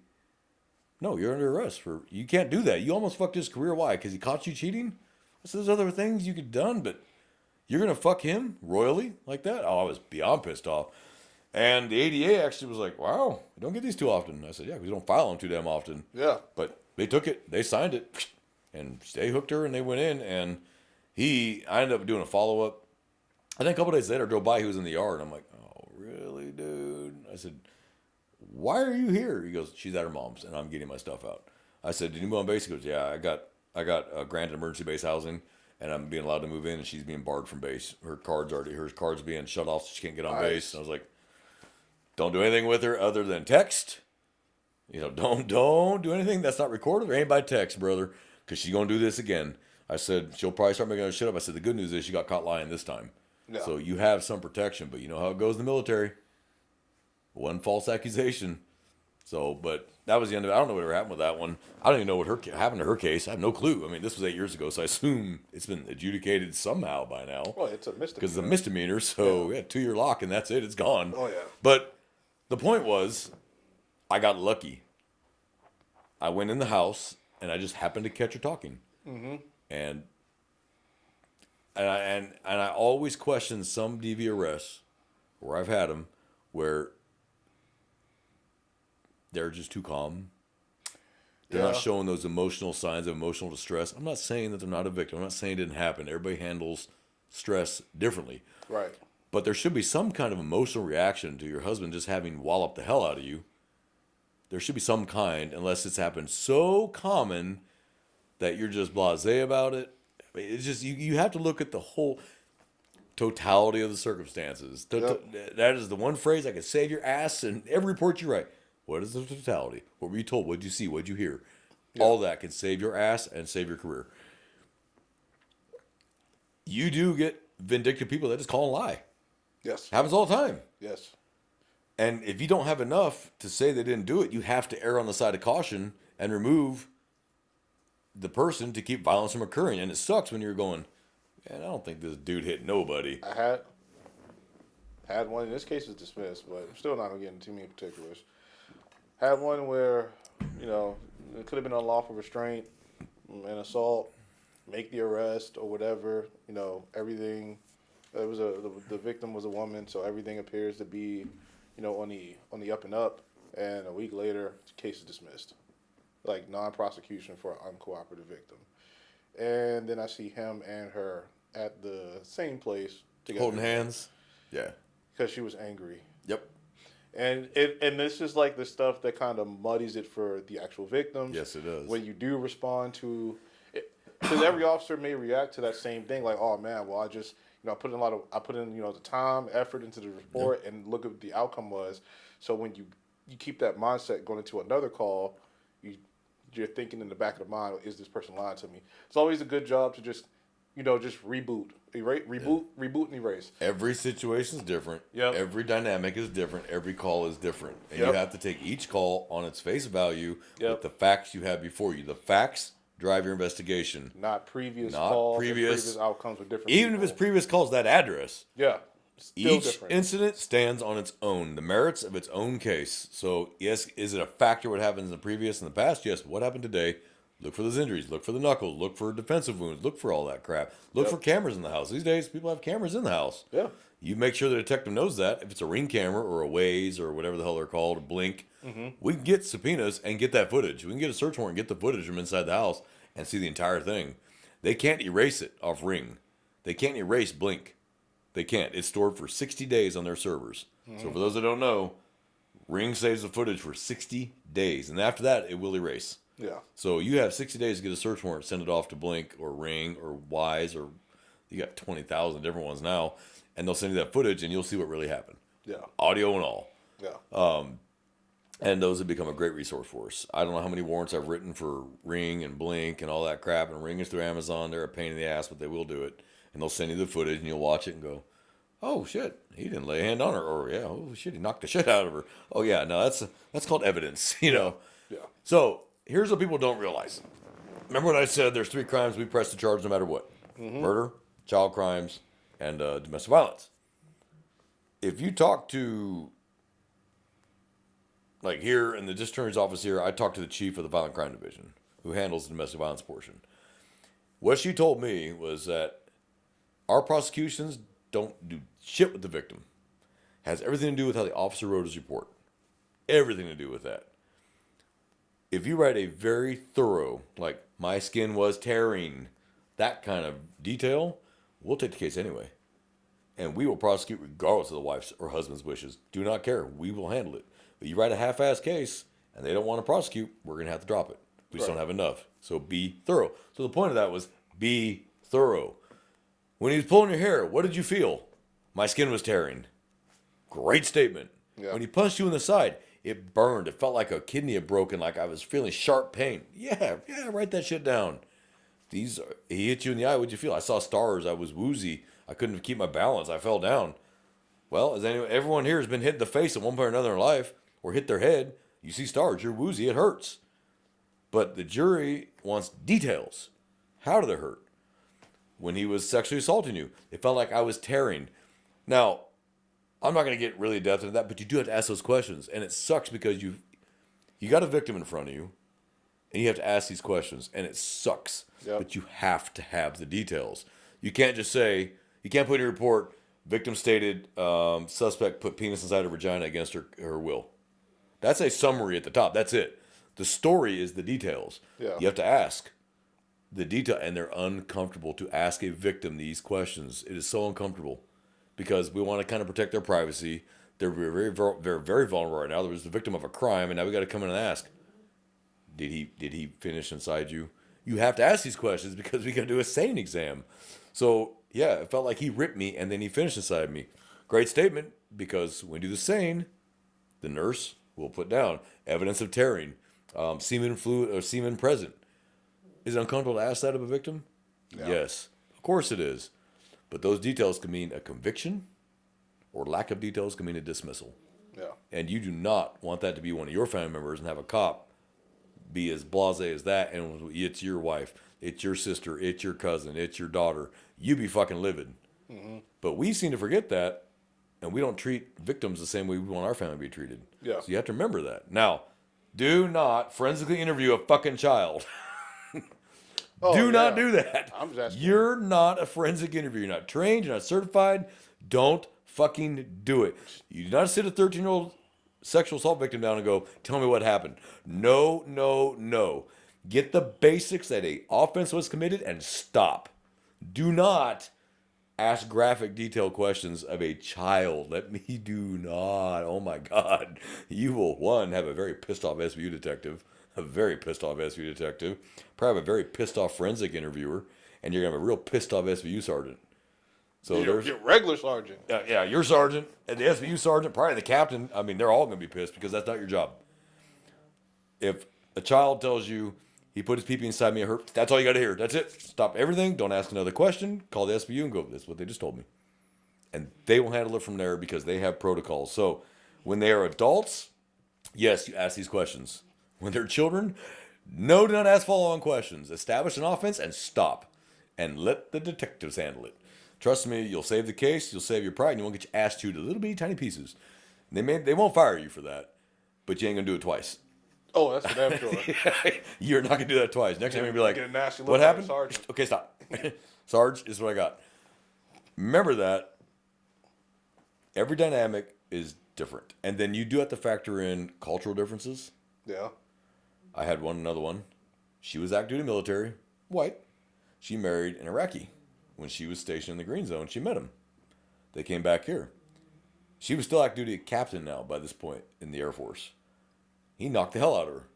No, you're under arrest you can't do that. You almost fucked his career. Why? Because he caught you cheating? I said, there's other things you could have done, but you're going to fuck him royally like that? Oh, I was beyond pissed off. And the ADA actually was like, wow, you don't get these too often. I said, yeah, because you don't file them too damn often. Yeah. But they took it. They signed it. And they hooked her and they went in. And I ended up doing a follow up. And then a couple days later, I drove by. He was in the yard. I'm like, oh, really, dude? I said, why are you here? He goes, she's at her mom's, and I'm getting my stuff out. I said, did you move on base? He goes, yeah, I got granted emergency base housing, and I'm being allowed to move in, and she's being barred from base. Her card's being shut off, so she can't get on base. And I was like, don't do anything with her other than text. Don't do anything that's not recorded or anybody text, brother, because she's gonna do this again. I said she'll probably start making her shit up. I said the good news is she got caught lying this time. Yeah. So you have some protection, but you know how it goes in the military. One false accusation. So, but that was the end of it. I don't know whatever happened with that one. I don't even know what happened to her case. I have no clue. I mean, this was 8 years ago, so I assume it's been adjudicated somehow by now. Well, it's a misdemeanor. Because it's a misdemeanor, so yeah, 2-year lock, and that's it. It's gone. Oh, yeah. But the point was, I got lucky. I went in the house, and I just happened to catch her talking. Mm-hmm. And I always question some DV arrests, where I've had them, where they're just too calm. They're not showing those emotional signs of emotional distress. I'm not saying that they're not a victim. I'm not saying it didn't happen. Everybody handles stress differently. Right. But there should be some kind of emotional reaction to your husband just having walloped the hell out of you. There should be some kind, unless it's happened so common that you're just blasé about it. It's just, you have to look at the whole totality of the circumstances. That is the one phrase that can save your ass in every report you write. What is the totality? What were you told? What did you see? What did you hear? Yeah. All that can save your ass and save your career. You do get vindictive people that just call and lie. Yes. Happens all the time. Yes. And if you don't have enough to say they didn't do it, you have to err on the side of caution and remove the person to keep violence from occurring. And it sucks when you're going, man, I don't think this dude hit nobody. I had one. In this case is dismissed, but I'm still not going to get into too many particulars. Had one where, it could have been unlawful restraint and assault, make the arrest or whatever. Everything. It was the victim was a woman, so everything appears to be, on the up and up. And a week later, the case is dismissed, like non-prosecution for an uncooperative victim. And then I see him and her at the same place together, holding hands. Yeah, because she was angry. Yep. And this is like the stuff that kind of muddies it for the actual victims. Yes, it does. When you do respond to it, because every officer may react to that same thing, like, oh man, well I just I put in the time, effort into the report, and look at what the outcome was. So when you keep that mindset going into another call, you're thinking in the back of the mind, is this person lying to me? It's always a good job to just reboot, reboot and erase. Every situation is different. Yep. Every dynamic is different. Every call is different. And you have to take each call on its face value with the facts you have before you. The facts drive your investigation. Not previous calls. Previous outcomes with different Even people. if it's previous calls, that address. Yeah. Each different. incident stands on its own, the merits of its own case. So, yes, is it a factor what happens in the past? Yes. What happened today? Look for those injuries. Look for the knuckles. Look for defensive wounds. Look for all that crap. Look for cameras in the house. These days, people have cameras in the house. Yeah. You make sure the detective knows that. If it's a Ring camera or a Waze or whatever the hell they're called, a Blink, we can get subpoenas and get that footage. We can get a search warrant and get the footage from inside the house and see the entire thing. They can't erase it off Ring. They can't erase Blink. They can't. It's stored for 60 days on their servers. So for those that don't know, Ring saves the footage for 60 days. And after that, it will erase. Yeah. So you have 60 days to get a search warrant, send it off to Blink or Ring or Wise, or you got 20,000 different ones now, and they'll send you that footage and you'll see what really happened. Yeah. Audio and all. Yeah. And those have become a great resource for us. I don't know how many warrants I've written for Ring and Blink and all that crap, and Ring is through Amazon. They're a pain in the ass, but they will do it. And they'll send you the footage and you'll watch it and go, oh shit, he didn't lay a hand on her, or yeah, oh shit, he knocked the shit out of her. Oh yeah, no, that's called evidence, Yeah. So here's what people don't realize. Remember what I said? There's 3 crimes we press the charge no matter what: murder, child crimes, and domestic violence. If you talk to, like here in the district attorney's office here, I talked to the chief of the violent crime division who handles the domestic violence portion. What she told me was that our prosecutions don't do shit with the victim. Has everything to do with how the officer wrote his report. Everything to do with that. If you write a very thorough, like, my skin was tearing, that kind of detail, we'll take the case anyway. And we will prosecute regardless of the wife's or husband's wishes. Do not care. We will handle it. But you write a half-ass case and they don't want to prosecute, we're going to have to drop it. We just don't have enough. So be thorough. So the point of that was be thorough. When he was pulling your hair, what did you feel? My skin was tearing. Great statement. Yeah. When he punched you in the side, it burned. It felt like a kidney had broken, like I was feeling sharp pain. Yeah, write that shit down. He hit you in the eye. What'd you feel? I saw stars. I was woozy. I couldn't keep my balance. I fell down. Well, everyone here has been hit in the face at one point or another in life, or hit their head. You see stars. You're woozy. It hurts. But the jury wants details. How did it hurt? When he was sexually assaulting you, it felt like I was tearing. Now, I'm not going to get really depth into that, but you do have to ask those questions. And it sucks because you got a victim in front of you, and you have to ask these questions. And it sucks. Yep. But you have to have the details. You can't just say, you can't put in your report, victim stated, suspect put penis inside her vagina against her will. That's a summary at the top. That's it. The story is the details. Yeah. You have to ask the detail, and they're uncomfortable to ask a victim these questions. It is so uncomfortable because we want to kind of protect their privacy. They're very, very, very vulnerable right now. There was the victim of a crime, and now we got to come in and ask, did he finish inside you? You have to ask these questions because we got to do a SANE exam. So, yeah, it felt like he ripped me and then he finished inside me. Great statement, because when you do the SANE, the nurse will put down evidence of tearing, semen fluid or semen present. Is it uncomfortable to ask that of a victim? Yeah. Yes, of course it is. But those details can mean a conviction, or lack of details can mean a dismissal. Yeah. And you do not want that to be one of your family members and have a cop be as blasé as that, and it's your wife, it's your sister, it's your cousin, it's your daughter. You be fucking livid. Mm-hmm. But we seem to forget that, and we don't treat victims the same way we want our family to be treated. Yeah. So you have to remember that. Now, do not forensically interview a fucking child. Do not do that. I'm just You're not a forensic interviewer. You're not trained. You're not certified. Don't fucking do it. You do not sit a 13-year-old sexual assault victim down and go, tell me what happened. No, no, no. Get the basics that a offense was committed and stop. Do not ask graphic detailed questions of a child. Do not. Oh my God. You will, one, have a very pissed off SVU detective. Probably have a very pissed off forensic interviewer, and you're going to have a real pissed off SVU sergeant. So there's your regular sergeant. Yeah, your sergeant, and the SVU sergeant, probably the captain. I mean, they're all going to be pissed because that's not your job. If a child tells you he put his pee-pee inside me, it hurt, that's all you got to hear. That's it. Stop everything. Don't ask another question. Call the SVU and go, this is what they just told me. And they will handle it from there because they have protocols. So when they are adults, yes, you ask these questions. When they're children, no, do not ask follow-on questions. Establish an offense and stop. And let the detectives handle it. Trust me, you'll save the case, you'll save your pride, and you won't get your ass chewed to little bitty tiny pieces. They won't fire you for that, but you ain't going to do it twice. Oh, that's for damn sure. You're not going to do that twice. Next time you're going to be like, what happened? Okay, stop. Sarge, this is what I got. Remember that every dynamic is different. And then you do have to factor in cultural differences. Yeah. I had another one. She was active duty military, white. She married an Iraqi. When she was stationed in the Green Zone, she met him. They came back here. She was still active duty captain now by this point in the Air Force. He knocked the hell out of her.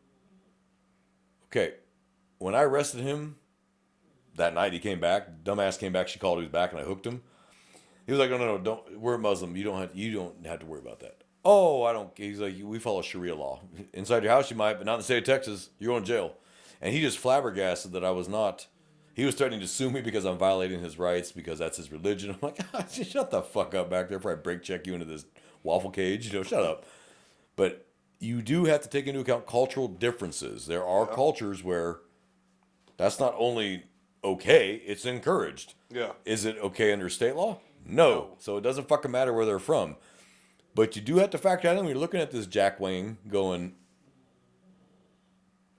Okay, when I arrested him that night, he came back. Dumbass came back. She called he was back, and I hooked him. He was like, no, don't. We're a Muslim. You don't have to worry about that. Oh, I don't. He's like, we follow Sharia law. Inside your house, you might, but not in the state of Texas. You're going to jail. And he just flabbergasted that I was not. He was threatening to sue me because I'm violating his rights because that's his religion. I'm like, shut the fuck up back there before I break check you into this waffle cage. Shut up. But you do have to take into account cultural differences. There are cultures where that's not only okay, it's encouraged. Yeah. Is it okay under state law? No. So it doesn't fucking matter where they're from. But you do have to factor that in when you're looking at this Jack Wayne going,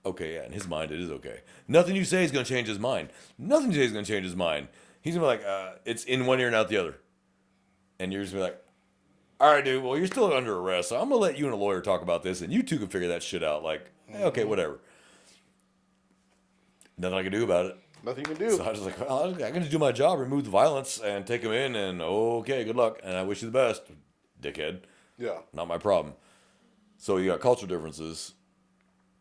okay, yeah, in his mind it is okay. Nothing you say is going to change his mind. Nothing you say is going to change his mind. He's going to be like, it's in one ear and out the other. And you're just going to be like, all right, dude, well, you're still under arrest, so I'm going to let you and a lawyer talk about this, and you two can figure that shit out. Like, okay, whatever. Nothing I can do about it. Nothing you can do. So I was like, well, I'm going to do my job, remove the violence, and take him in, and okay, good luck, and I wish you the best, dickhead. Yeah. Not my problem. So you got cultural differences.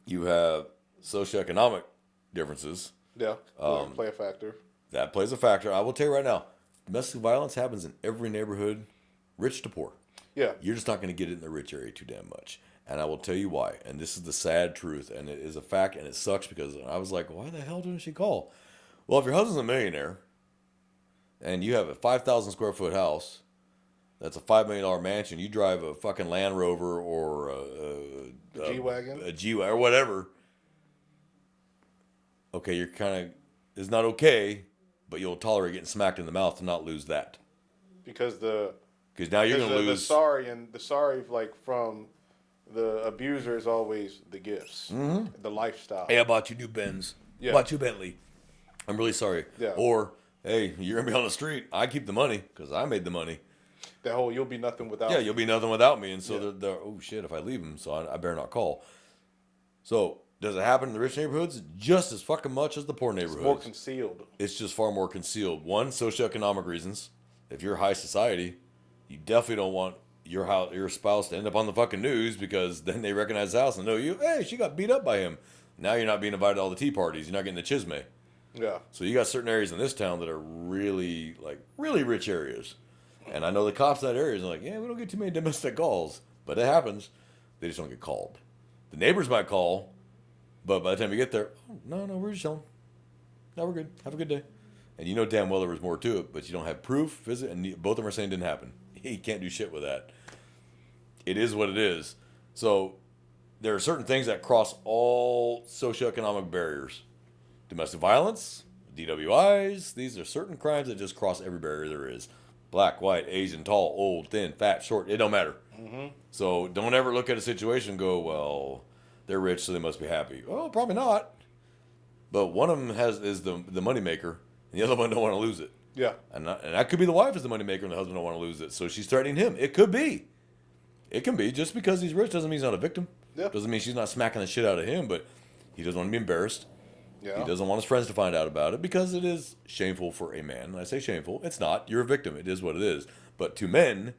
You have socioeconomic differences. Yeah. Play a factor. That plays a factor. I will tell you right now, domestic violence happens in every neighborhood, rich to poor. Yeah. You're just not going to get it in the rich area too damn much. And I will tell you why. And this is the sad truth. And it is a fact. And it sucks because I was like, why the hell didn't she call? Well, if your husband's a millionaire and you have a 5,000 square foot house, that's a $5 million mansion, you drive a fucking Land Rover or a G-Wagon. A G-Wagon or whatever. Okay, you're kind of, it's not okay, but you'll tolerate getting smacked in the mouth to not lose that. Because now you're going to lose. The sorry like from the abuser is always the gifts, the lifestyle. Hey, I bought you new Benz. Yeah. Bought you Bentley. I'm really sorry. Yeah. Or, hey, you're going to be on the street. I keep the money because I made the money. That whole you'll be nothing without. Yeah, me. you'll be nothing without me. And so Yeah. they're, oh, shit, if I leave them, so I better not call. So does it happen in the rich neighborhoods? Just as fucking much as the poor neighborhoods. It's more concealed. It's just far more concealed. One, socioeconomic reasons. If you're high society, you definitely don't want your spouse to end up on the fucking news because then they recognize the house and know you. Hey, she got beat up by him. Now you're not being invited to all the tea parties. You're not getting the chisme. Yeah. So you got certain areas in this town that are really rich areas. And I know the cops in that area are like, yeah, we don't get too many domestic calls. But it happens. They just don't get called. The neighbors might call, but by the time you get there, oh, no, we're just chilling. No, we're good. Have a good day. And you know damn well there was more to it, but you don't have proof, and both of them are saying it didn't happen. You can't do shit with that. It is what it is. So there are certain things that cross all socioeconomic barriers. Domestic violence, DWIs, these are certain crimes that just cross every barrier there is. Black, white, Asian, tall, old, thin, fat, short, it don't matter. Mm-hmm. So don't ever look at a situation and go, well, they're rich, so they must be happy. Well, probably not. But one of them is the money maker, and the other one don't want to lose it. Yeah. And that could be the wife is the money maker, and the husband don't want to lose it. So she's threatening him. It could be. It can be. Just because he's rich doesn't mean he's not a victim. Yeah. Doesn't mean she's not smacking the shit out of him, but he doesn't want to be embarrassed. Yeah. He doesn't want his friends to find out about it because it is shameful for a man. And I say shameful. It's not. You're a victim. It is what it is. But to men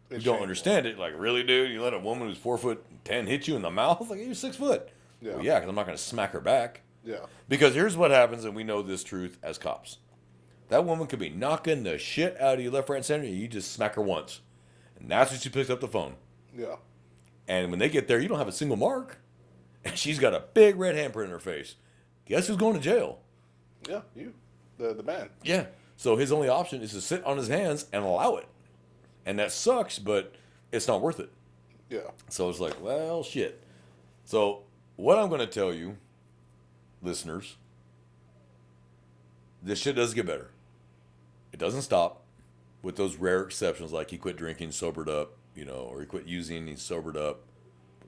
who don't shameful. understand it, like, really, dude? You let a woman who's 4'10" hit you in the mouth? Like, you're 6 foot. Yeah. Well, yeah, because I'm not going to smack her back. Yeah. Because here's what happens, and we know this truth as cops. That woman could be knocking the shit out of you left, right, and center, and you just smack her once. And that's when she picks up the phone. Yeah. And when they get there, you don't have a single mark. And she's got a big red handprint in her face. Guess who's going to jail? Yeah. You. The man. Yeah. So his only option is to sit on his hands and allow it. And that sucks, but it's not worth it. Yeah. So it's like, well, shit. So what I'm going to tell you, listeners, this shit does get better. It doesn't stop with those rare exceptions like he quit drinking, sobered up, or he quit using, he sobered up.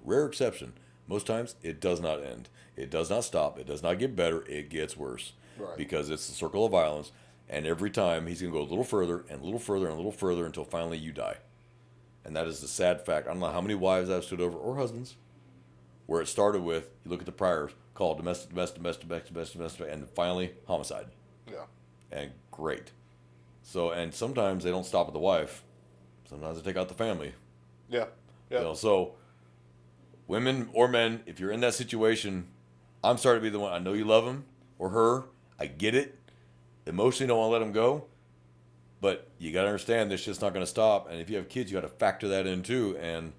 Rare exception. Most times, it does not end. It does not stop. It does not get better. It gets worse. Right. Because it's the circle of violence. And every time, he's going to go a little further and a little further and a little further until finally you die. And that is the sad fact. I don't know how many wives I've stood over, or husbands, where it started with, you look at the priors, called domestic, and finally, homicide. Yeah. And great. So, and sometimes they don't stop at the wife. Sometimes they take out the family. Yeah. Yeah. So, women or men, if you're in that situation, I'm sorry to be the one. I know you love him or her. I get it. Emotionally, don't want to let them go. But you got to understand this shit's not going to stop. And if you have kids, you got to factor that in too. And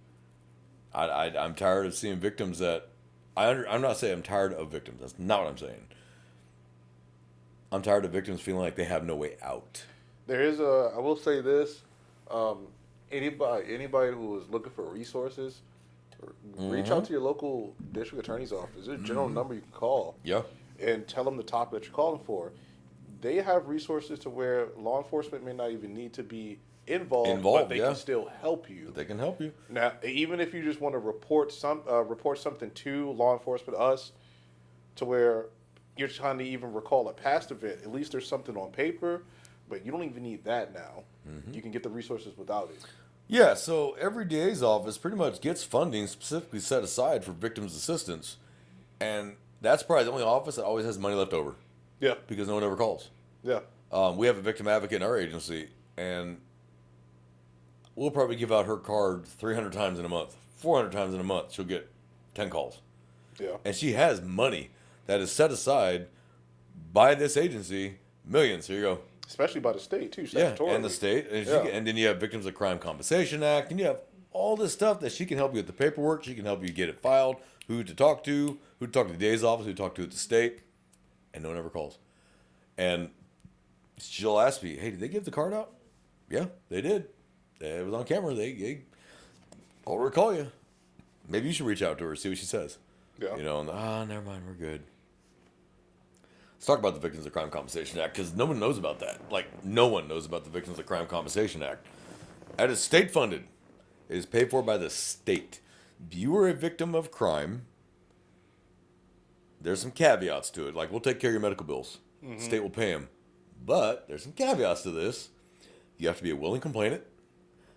I'm tired of seeing victims that... I'm not saying I'm tired of victims. That's not what I'm saying. I'm tired of victims feeling like they have no way out. There is I will say this. Anybody who is looking for resources, reach out to your local district attorney's office. There's a general number you can call. Yeah. And tell them the topic that you're calling for. They have resources to where law enforcement may not even need to be involved, but they can still help you. They can help you. Now, even if you just want to report something to law enforcement, us, to where you're trying to even recall a past event, at least there's something on paper, but you don't even need that now. You can get the resources without it. Yeah, so every DA's office pretty much gets funding specifically set aside for victims' assistance. And that's probably the only office that always has money left over. Yeah. because no one ever calls. Yeah. We have a victim advocate in our agency, and we'll probably give out her card 300 times in a month, 400 times in a month. She'll get 10 calls. Yeah. And she has money that is set aside by this agency, millions. Here you go. Especially by the state too. Yeah, Statutorily. and the state. And, Yeah. and then you have Victims of Crime Compensation Act, and you have all this stuff that she can help you with the paperwork. She can help you get it filed, who to talk to the DA's office, who to talk to at the state, and no one ever calls. And she'll ask me, hey, did they give the card out? Yeah, they did. It was on camera. They told her to call you. Maybe you should reach out to her, see what she says. Yeah. You know, and never mind, we're good. Let's talk about the Victims of Crime Compensation Act, because no one knows about that. Like, no one knows about the Victims of Crime Compensation Act. That is state funded. It is paid for by the state. If you are a victim of crime, there's some caveats to it. Like, we'll take care of your medical bills. The state will pay them. But there's some caveats to this. You have to be a willing complainant.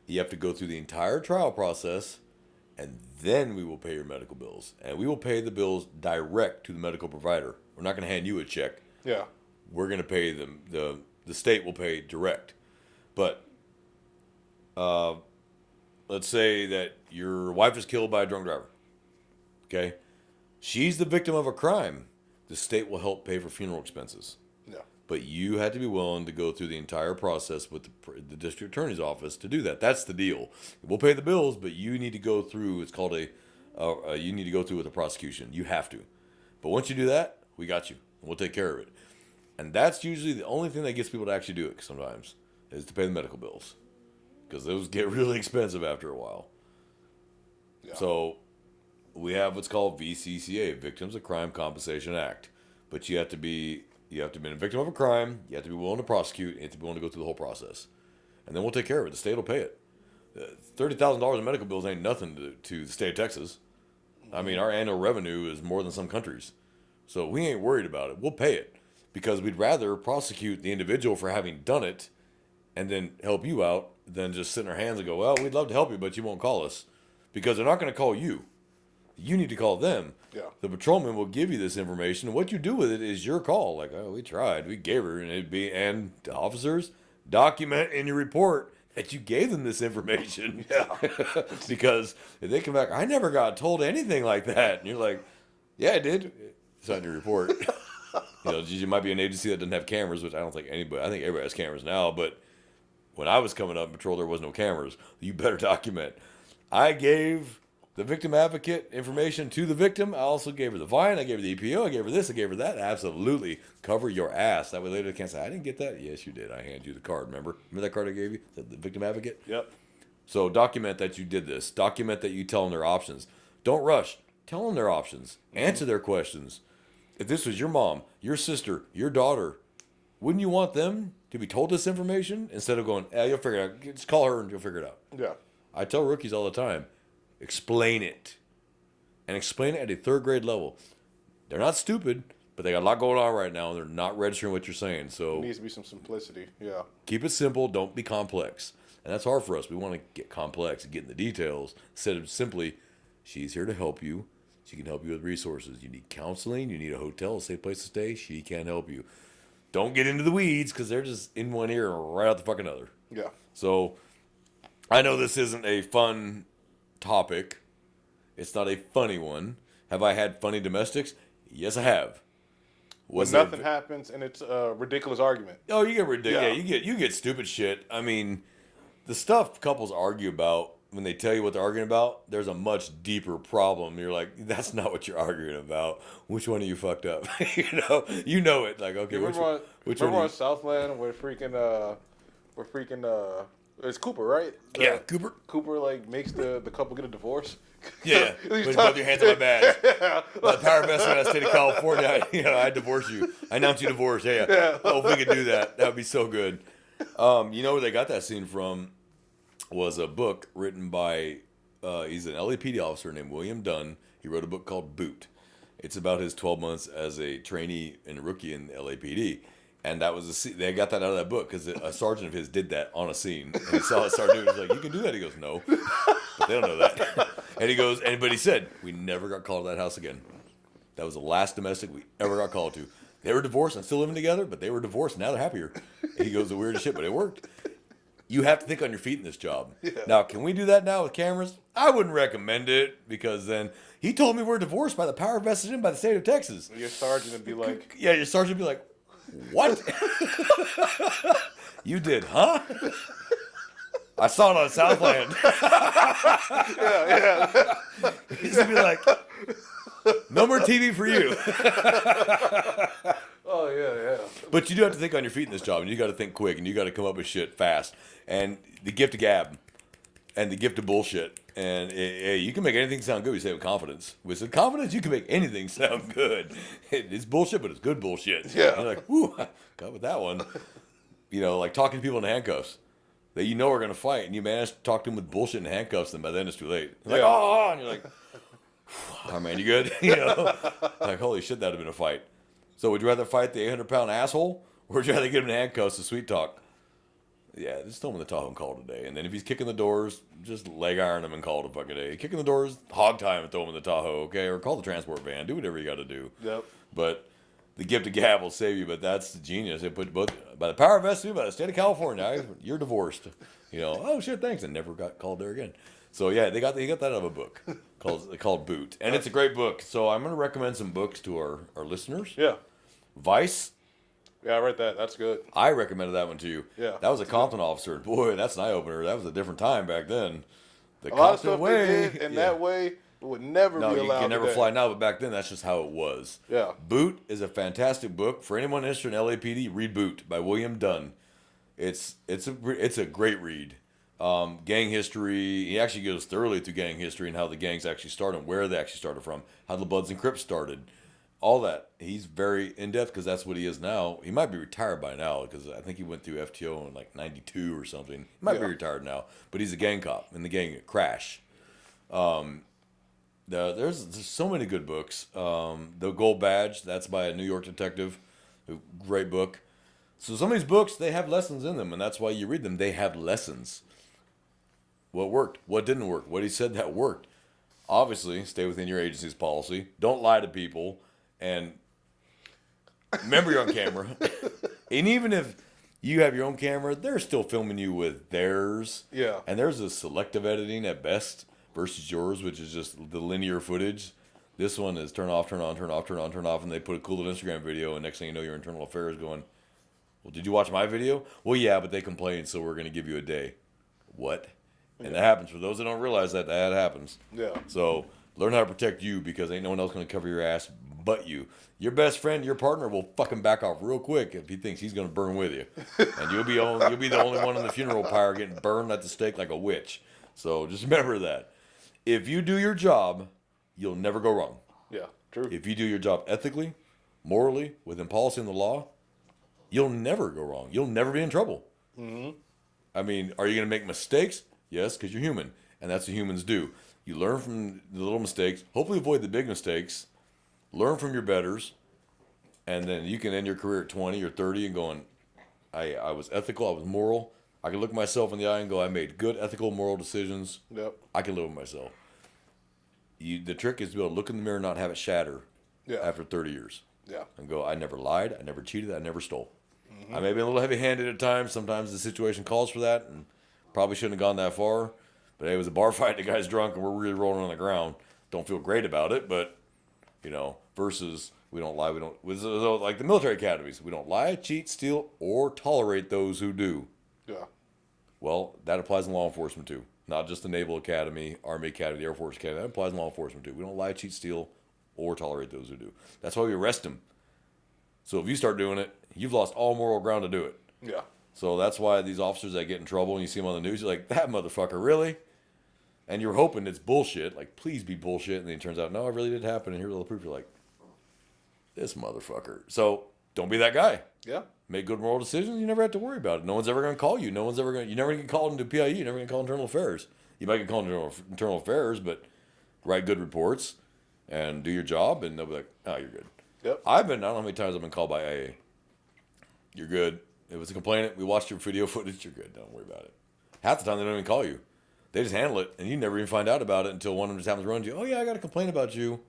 You have to go through the entire trial process, and then we will pay your medical bills. And we will pay the bills direct to the medical provider. We're not going to hand you a check. Yeah. We're going to pay them. The state will pay direct. But let's say that your wife is killed by a drunk driver. Okay? She's the victim of a crime. The state will help pay for funeral expenses. Yeah. But you had to be willing to go through the entire process with the district attorney's office to do that. That's the deal. We'll pay the bills, but you need to go through. It's called you need to go through with the prosecution. You have to. But once you do that, we got you. We'll take care of it. And that's usually the only thing that gets people to actually do it sometimes, is to pay the medical bills, because those get really expensive after a while. Yeah. So we have what's called VCCA, Victims of Crime Compensation Act. But you have to be a victim of a crime. You have to be willing to prosecute. And you have to be willing to go through the whole process. And then we'll take care of it. The state will pay it. $30,000 in medical bills ain't nothing to the state of Texas. I mean, our annual revenue is more than some countries. So we ain't worried about it. We'll pay it, because we'd rather prosecute the individual for having done it and then help you out than just sit in our hands and go, well, we'd love to help you, but you won't call us. Because they're not going to call you. You need to call them. Yeah. The patrolman will give you this information. What you do with it is your call. Like, oh, we tried. We gave her. And the officers, document in your report that you gave them this information. Yeah. Because if they come back, I never got told anything like that. And you're like, yeah, I did. It's on your report. You might be an agency that doesn't have cameras, which I don't think anybody, I think everybody has cameras now. But when I was coming up in patrol, there was no cameras. You better document. I gave the victim advocate information to the victim. I also gave her the fine. I gave her the EPO. I gave her this. I gave her that. Absolutely. Cover your ass. That way later they can't say, I didn't get that. Yes, you did. I handed you the card. Remember that card I gave you? The victim advocate? Yep. So document that you did this. Document that you tell them their options. Don't rush. Tell them their options. Answer their questions. If this was your mom, your sister, your daughter, wouldn't you want them to be told this information instead of going, you'll figure it out. Just call her and you'll figure it out. Yeah. I tell rookies all the time, explain it. And explain it at a third grade level. They're not stupid, but they got a lot going on right now, and they're not registering what you're saying. So There needs to be some simplicity. Yeah. keep it simple. Don't be complex. And that's hard for us. We want to get complex and get in the details instead of simply, she's here to help you. She can help you with resources. You need counseling. You need a hotel, a safe place to stay. She can help you. Don't get into the weeds, because they're just in one ear and right out the fucking other. Yeah. So I know this isn't a fun topic. It's not a funny one. Have I had funny domestics? Yes, I have. When nothing happens and it's a ridiculous argument. Oh, you get ridiculous. Yeah. Yeah, you get stupid shit. I mean, the stuff couples argue about, when they tell you what they're arguing about, there's a much deeper problem. You're like, that's not what you're arguing about. Which one are you fucked up? you know it. Like, okay, which one? Remember on Southland where it's Cooper, right? Yeah, Cooper. Cooper like makes the couple get a divorce. Yeah, put both your hands on my badge. By the power investment of the state of California, I divorce you. I announce you divorced. Yeah. Oh, if we could do that, that would be so good. You know where they got that scene from was a book written by, he's an LAPD officer named William Dunn. He wrote a book called Boot. It's about his 12 months as a trainee and rookie in the LAPD. And that was they got that out of that book because a sergeant of his did that on a scene. And he saw a sergeant and he was like, you can do that? He goes, no. But they don't know that. And he goes, but he said, we never got called to that house again. That was the last domestic we ever got called to. They were divorced and still living together, but they were divorced and now they're happier. And he goes, the weirdest shit, but it worked. You have to think on your feet in this job. Yeah. Now, can we do that now with cameras? I wouldn't recommend it because then he told me we're divorced by the power vested in by the state of Texas. Your sergeant would be like, yeah, your sergeant would be like, what? You did, huh? I saw it on Southland. yeah. He's gonna be like, no more TV for you. Oh yeah. But you do have to think on your feet in this job, and you got to think quick, and you got to come up with shit fast. And the gift of gab, and the gift of bullshit, and you can make anything sound good. You say it with confidence. With some confidence, you can make anything sound good. It's bullshit, but it's good bullshit. Yeah. And you're like, whoo, I got with that one. You know, like talking to people in handcuffs that you know are going to fight, and you manage to talk to them with bullshit in handcuffs, and by then it's too late. They're like, oh, and you're like, oh man, you good? You know, like holy shit, that'd have been a fight. So would you rather fight the 800-pound asshole, or would you rather get him in handcuffs to sweet talk? Yeah, just throw him in the Tahoe and call it a day. And then if he's kicking the doors, just leg iron him and call it a fucking day. Kicking the doors, hog tie him and throw him in the Tahoe, okay? Or call the transport van. Do whatever you got to do. Yep. But the gift of gab will save you. But that's the genius. They put both by the power vested by the state of California. You're divorced. You know. Oh shit, thanks, and never got called there again. So yeah, they got that out of a book called Boot, and it's a great book. So I'm going to recommend some books to our listeners. Yeah. Vice. Yeah, I read that. That's good. I recommended that one to you. Yeah. That was a Compton officer. Boy, that's an eye-opener. That was a different time back then. The a lot of Compton stuff way. they did in that way would never be allowed. No, you can never today. fly now, but back then that's just how it was. Yeah. Boot is a fantastic book. For anyone interested in LAPD, read Boot by William Dunn. It's a great read. Gang history. He actually goes thoroughly through gang history and how the gangs actually started, and where they actually started from, how the Bloods and Crips started. All that. He's very in-depth because that's what he is now. He might be retired by now because I think he went through FTO in like 92 or something. He might be retired now, but he's a gang cop in the gang Crash. There's so many good books. The Gold Badge, that's by a New York detective. Great book. So some of these books, they have lessons in them, and that's why you read them. They have lessons. What worked? What didn't work? What he said that worked. Obviously, stay within your agency's policy. Don't lie to people. And remember you're on camera. And even if you have your own camera, they're still filming you with theirs. Yeah. And there's a selective editing at best versus yours, which is just the linear footage. This one is turn off, turn on, turn off, turn on, turn off, and they put a cool little Instagram video, and next thing you know, your internal affairs going, well, did you watch my video? Well, yeah, but they complained, so we're going to give you a day. What? And that happens. For those that don't realize that happens. Yeah. So learn how to protect you because ain't no one else going to cover your ass but you. Your best friend, your partner will fucking back off real quick if he thinks he's going to burn with you. And you'll be the only one in the funeral pyre getting burned at the stake like a witch. So just remember that. If you do your job, you'll never go wrong. Yeah, true. If you do your job ethically, morally, within policy and the law, you'll never go wrong. You'll never be in trouble. Mm-hmm. I mean, are you going to make mistakes? Yes, because you're human, and that's what humans do. You learn from the little mistakes, hopefully avoid the big mistakes, learn from your betters, and then you can end your career at 20 or 30 and going, I was ethical, I was moral. I can look myself in the eye and go, I made good, ethical, moral decisions. Yep. I can live with myself. The trick is to be able to look in the mirror and not have it shatter after 30 years. Yeah. And go, I never lied, I never cheated, I never stole. Mm-hmm. I may be a little heavy-handed at times. Sometimes the situation calls for that, and probably shouldn't have gone that far. But it was a bar fight, the guy's drunk, and we're really rolling on the ground. Don't feel great about it, but, versus we don't lie, like the military academies, we don't lie, cheat, steal, or tolerate those who do. Yeah. Well, that applies in law enforcement too. Not just the Naval Academy, Army Academy, the Air Force Academy. That applies in law enforcement too. We don't lie, cheat, steal, or tolerate those who do. That's why we arrest them. So if you start doing it, you've lost all moral ground to do it. Yeah. So that's why these officers that get in trouble and you see them on the news, you're like, that motherfucker, really? And you're hoping it's bullshit. Like, please be bullshit. And then it turns out, no, it really did happen. And here's all the proof. You're like, this motherfucker. So don't be that guy. Yeah. Make good moral decisions. You never have to worry about it. No one's ever going to call you. You never get called into PIU. You're never going to call internal affairs. You might get called into internal affairs, but write good reports and do your job. And they'll be like, oh, you're good. Yep. I don't know how many times I've been called by AA. You're good. It was a complainant. We watched your video footage. You're good. Don't worry about it. Half the time, they don't even call you. They just handle it, and you never even find out about it until one of them just happens to run to you. Oh, yeah, I got a complaint about you.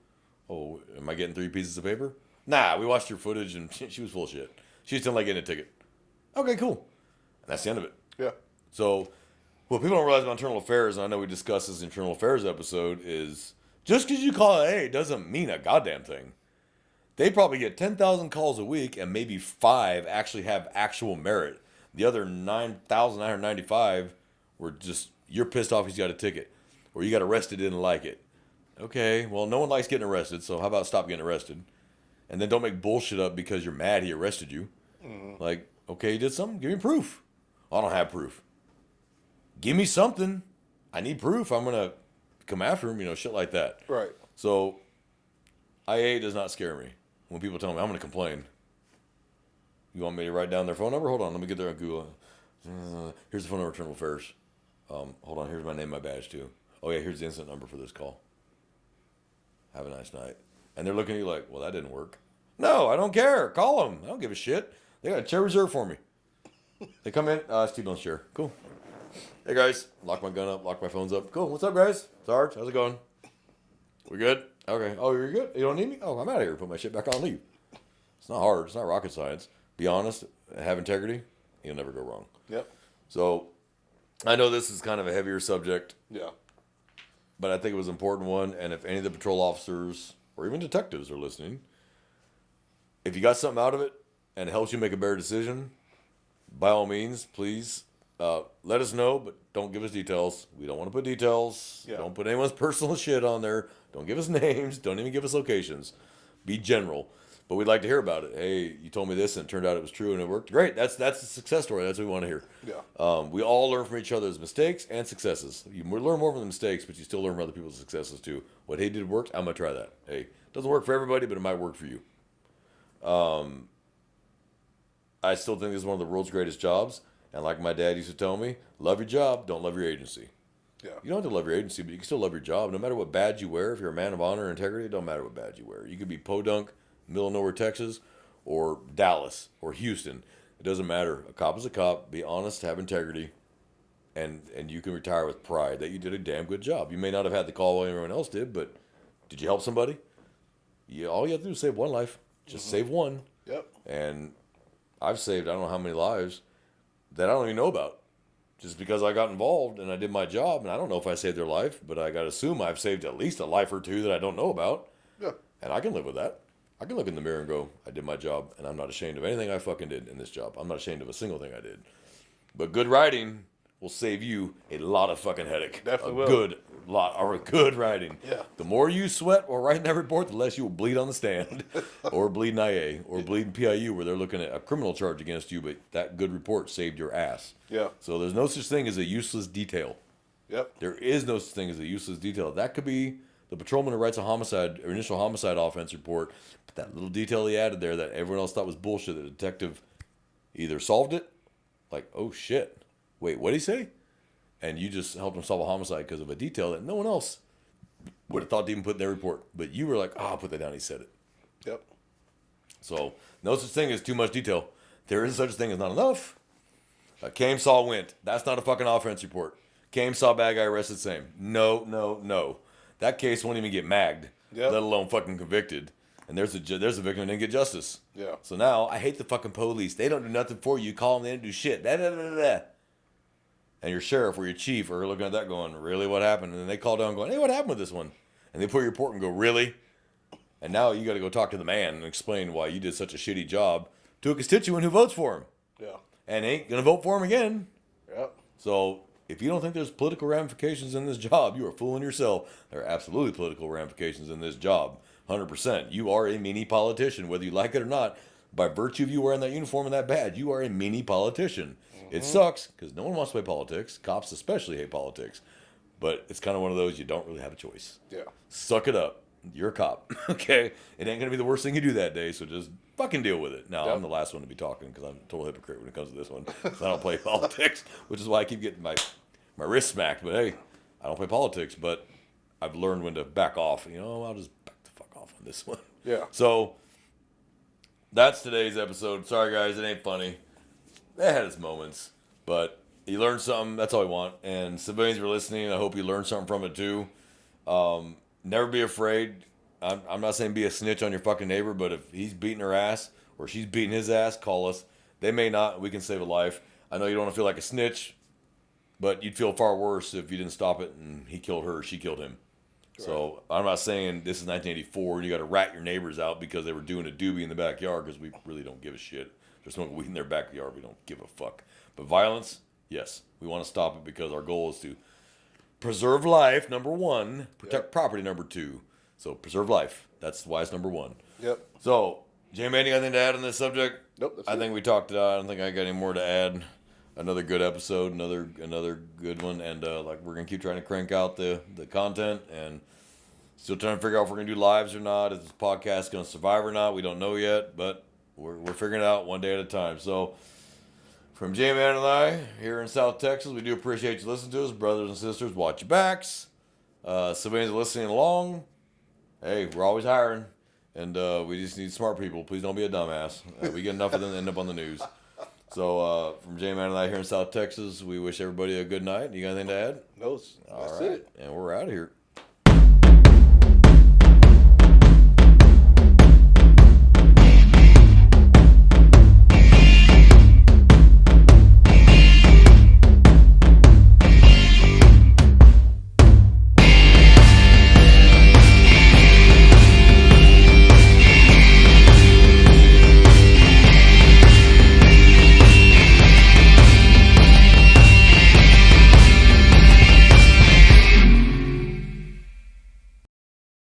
Oh, am I getting 3 pieces of paper? Nah, we watched your footage and she was full of shit. She just didn't like getting a ticket. Okay, cool. And that's the end of it. Yeah. So, what people don't realize about internal affairs, and I know we discussed this internal affairs episode, is just because you call it A doesn't mean a goddamn thing. They probably get 10,000 calls a week, and maybe 5 actually have actual merit. The other 9,995 were just, you're pissed off he's got a ticket, or you got arrested, didn't like it. Okay, well, no one likes getting arrested, so how about stop getting arrested? And then don't make bullshit up because you're mad he arrested you. Mm-hmm. Like, okay, he did something, give me proof. I don't have proof. Give me something. I need proof. I'm going to come after him, shit like that. Right. So, IA does not scare me. When people tell me, I'm going to complain. You want me to write down their phone number? Hold on, let me get there on Google. Here's the phone number of Internal Affairs. Hold on, here's my name, my badge, too. Oh, yeah, here's the incident number for this call. Have a nice night. And they're looking at you like, well, that didn't work. No, I don't care. Call them. I don't give a shit. They got a chair reserved for me. They come in. Steve Jones chair. Cool. Hey, guys. Lock my gun up. Lock my phones up. Cool. What's up, guys? Sarge, how's it going? We good? Okay. Oh, you're good? You don't need me? Oh, I'm out of here. Put my shit back on and leave. It's not hard. It's not rocket science. Be honest. Have integrity. You'll never go wrong. Yep. So, I know this is kind of a heavier subject. Yeah. But I think it was an important one. And if any of the patrol officers or even detectives are listening, if you got something out of it and it helps you make a better decision, by all means, please let us know, but don't give us details. We don't want to put details. Yeah. Don't put anyone's personal shit on there. Don't give us names. Don't even give us locations. Be general. But we'd like to hear about it. Hey, you told me this and it turned out it was true and it worked. Great. That's a success story. That's what we want to hear. Yeah. We all learn from each other's mistakes and successes. You learn more from the mistakes, but you still learn from other people's successes too. What he did worked. I'm going to try that. Hey, doesn't work for everybody, but it might work for you. I still think this is one of the world's greatest jobs. And like my dad used to tell me, love your job, don't love your agency. Yeah. You don't have to love your agency, but you can still love your job. No matter what badge you wear, if you're a man of honor and integrity, it don't matter what badge you wear. You could be Podunk, middle of nowhere, Texas, or Dallas, or Houston. It doesn't matter. A cop is a cop. Be honest, have integrity, and you can retire with pride that you did a damn good job. You may not have had the call while everyone else did, but did you help somebody? All you have to do is save one life. Just save one. Yep. And I've saved I don't know how many lives that I don't even know about. Just because I got involved and I did my job, and I don't know if I saved their life, but I got to assume I've saved at least a life or two that I don't know about. Yeah. And I can live with that. I can look in the mirror and go, I did my job, and I'm not ashamed of anything I fucking did in this job. I'm not ashamed of a single thing I did. But good writing will save you a lot of fucking headache. Definitely will. Good writing. Yeah. The more you sweat while writing that report, the less you will bleed on the stand, or bleed in IA, or bleed in PIU, where they're looking at a criminal charge against you, but that good report saved your ass. Yeah. So there's no such thing as a useless detail. Yep. There is no such thing as a useless detail. That could be the patrolman who writes a homicide or initial homicide offense report, but that little detail he added there that everyone else thought was bullshit, the detective either solved it, like, oh shit, wait, what'd he say? And you just helped him solve a homicide because of a detail that no one else would have thought to even put in their report. But you were like, oh, I'll put that down. He said it. Yep. So no such thing as too much detail. There is such a thing as not enough. Came, saw, went. That's not a fucking offense report. Came, saw, bad guy, arrested, same. No. That case won't even get magged, let alone fucking convicted. And there's a victim who didn't get justice. Yeah. So now I hate the fucking police. They don't do nothing for you. You call them, they don't do shit. And your sheriff or your chief are looking at that going, really, what happened? And then they call down going, hey, what happened with this one? And they put your report and go, really? And now you got to go talk to the man and explain why you did such a shitty job to a constituent who votes for him. Yeah. And ain't going to vote for him again. Yep. So if you don't think there's political ramifications in this job, you are fooling yourself. There are absolutely political ramifications in this job. 100%. You are a mini politician, whether you like it or not. By virtue of you wearing that uniform and that badge, you are a mini politician. It sucks because no one wants to play politics. Cops especially hate politics. But it's kind of one of those you don't really have a choice. Yeah. Suck it up. You're a cop. Okay? It ain't going to be the worst thing you do that day, so just fucking deal with it. Now, I'm the last one to be talking because I'm a total hypocrite when it comes to this one. I don't play politics, which is why I keep getting my wrist smacked. But hey, I don't play politics, but I've learned when to back off. I'll just back the fuck off on this one. Yeah. So that's today's episode. Sorry, guys. It ain't funny. It had its moments, but you learned something. That's all I want. And civilians who are listening, I hope you learned something from it too. Never be afraid. I'm not saying be a snitch on your fucking neighbor, but if he's beating her ass or she's beating his ass, call us. They may not. We can save a life. I know you don't want to feel like a snitch, but you'd feel far worse if you didn't stop it and he killed her or she killed him. Right. So I'm not saying this is 1984 and you got to rat your neighbors out because they were doing a doobie in the backyard, because we really don't give a shit. They're smoking weed in their backyard. We don't give a fuck. But violence, yes, we want to stop it because our goal is to preserve life, number one. Protect property, number two. So preserve life. That's why it's number one. Yep. So, Jamie, anything to add on this subject? Nope. I think we talked it out. I don't think I got any more to add. Another good episode, another good one, and like we're gonna keep trying to crank out the content, and still trying to figure out if we're gonna do lives or not. Is this podcast gonna survive or not? We don't know yet, but we're figuring it out one day at a time. So, from J-Man and I here in South Texas, we do appreciate you listening to us, brothers and sisters. Watch your backs. Civilians listening along. Hey, we're always hiring, and we just need smart people. Please don't be a dumbass. We get enough of them that end up on the news. So, from J-Man and I here in South Texas, we wish everybody a good night. You got anything to add? No, that's it. And we're out of here.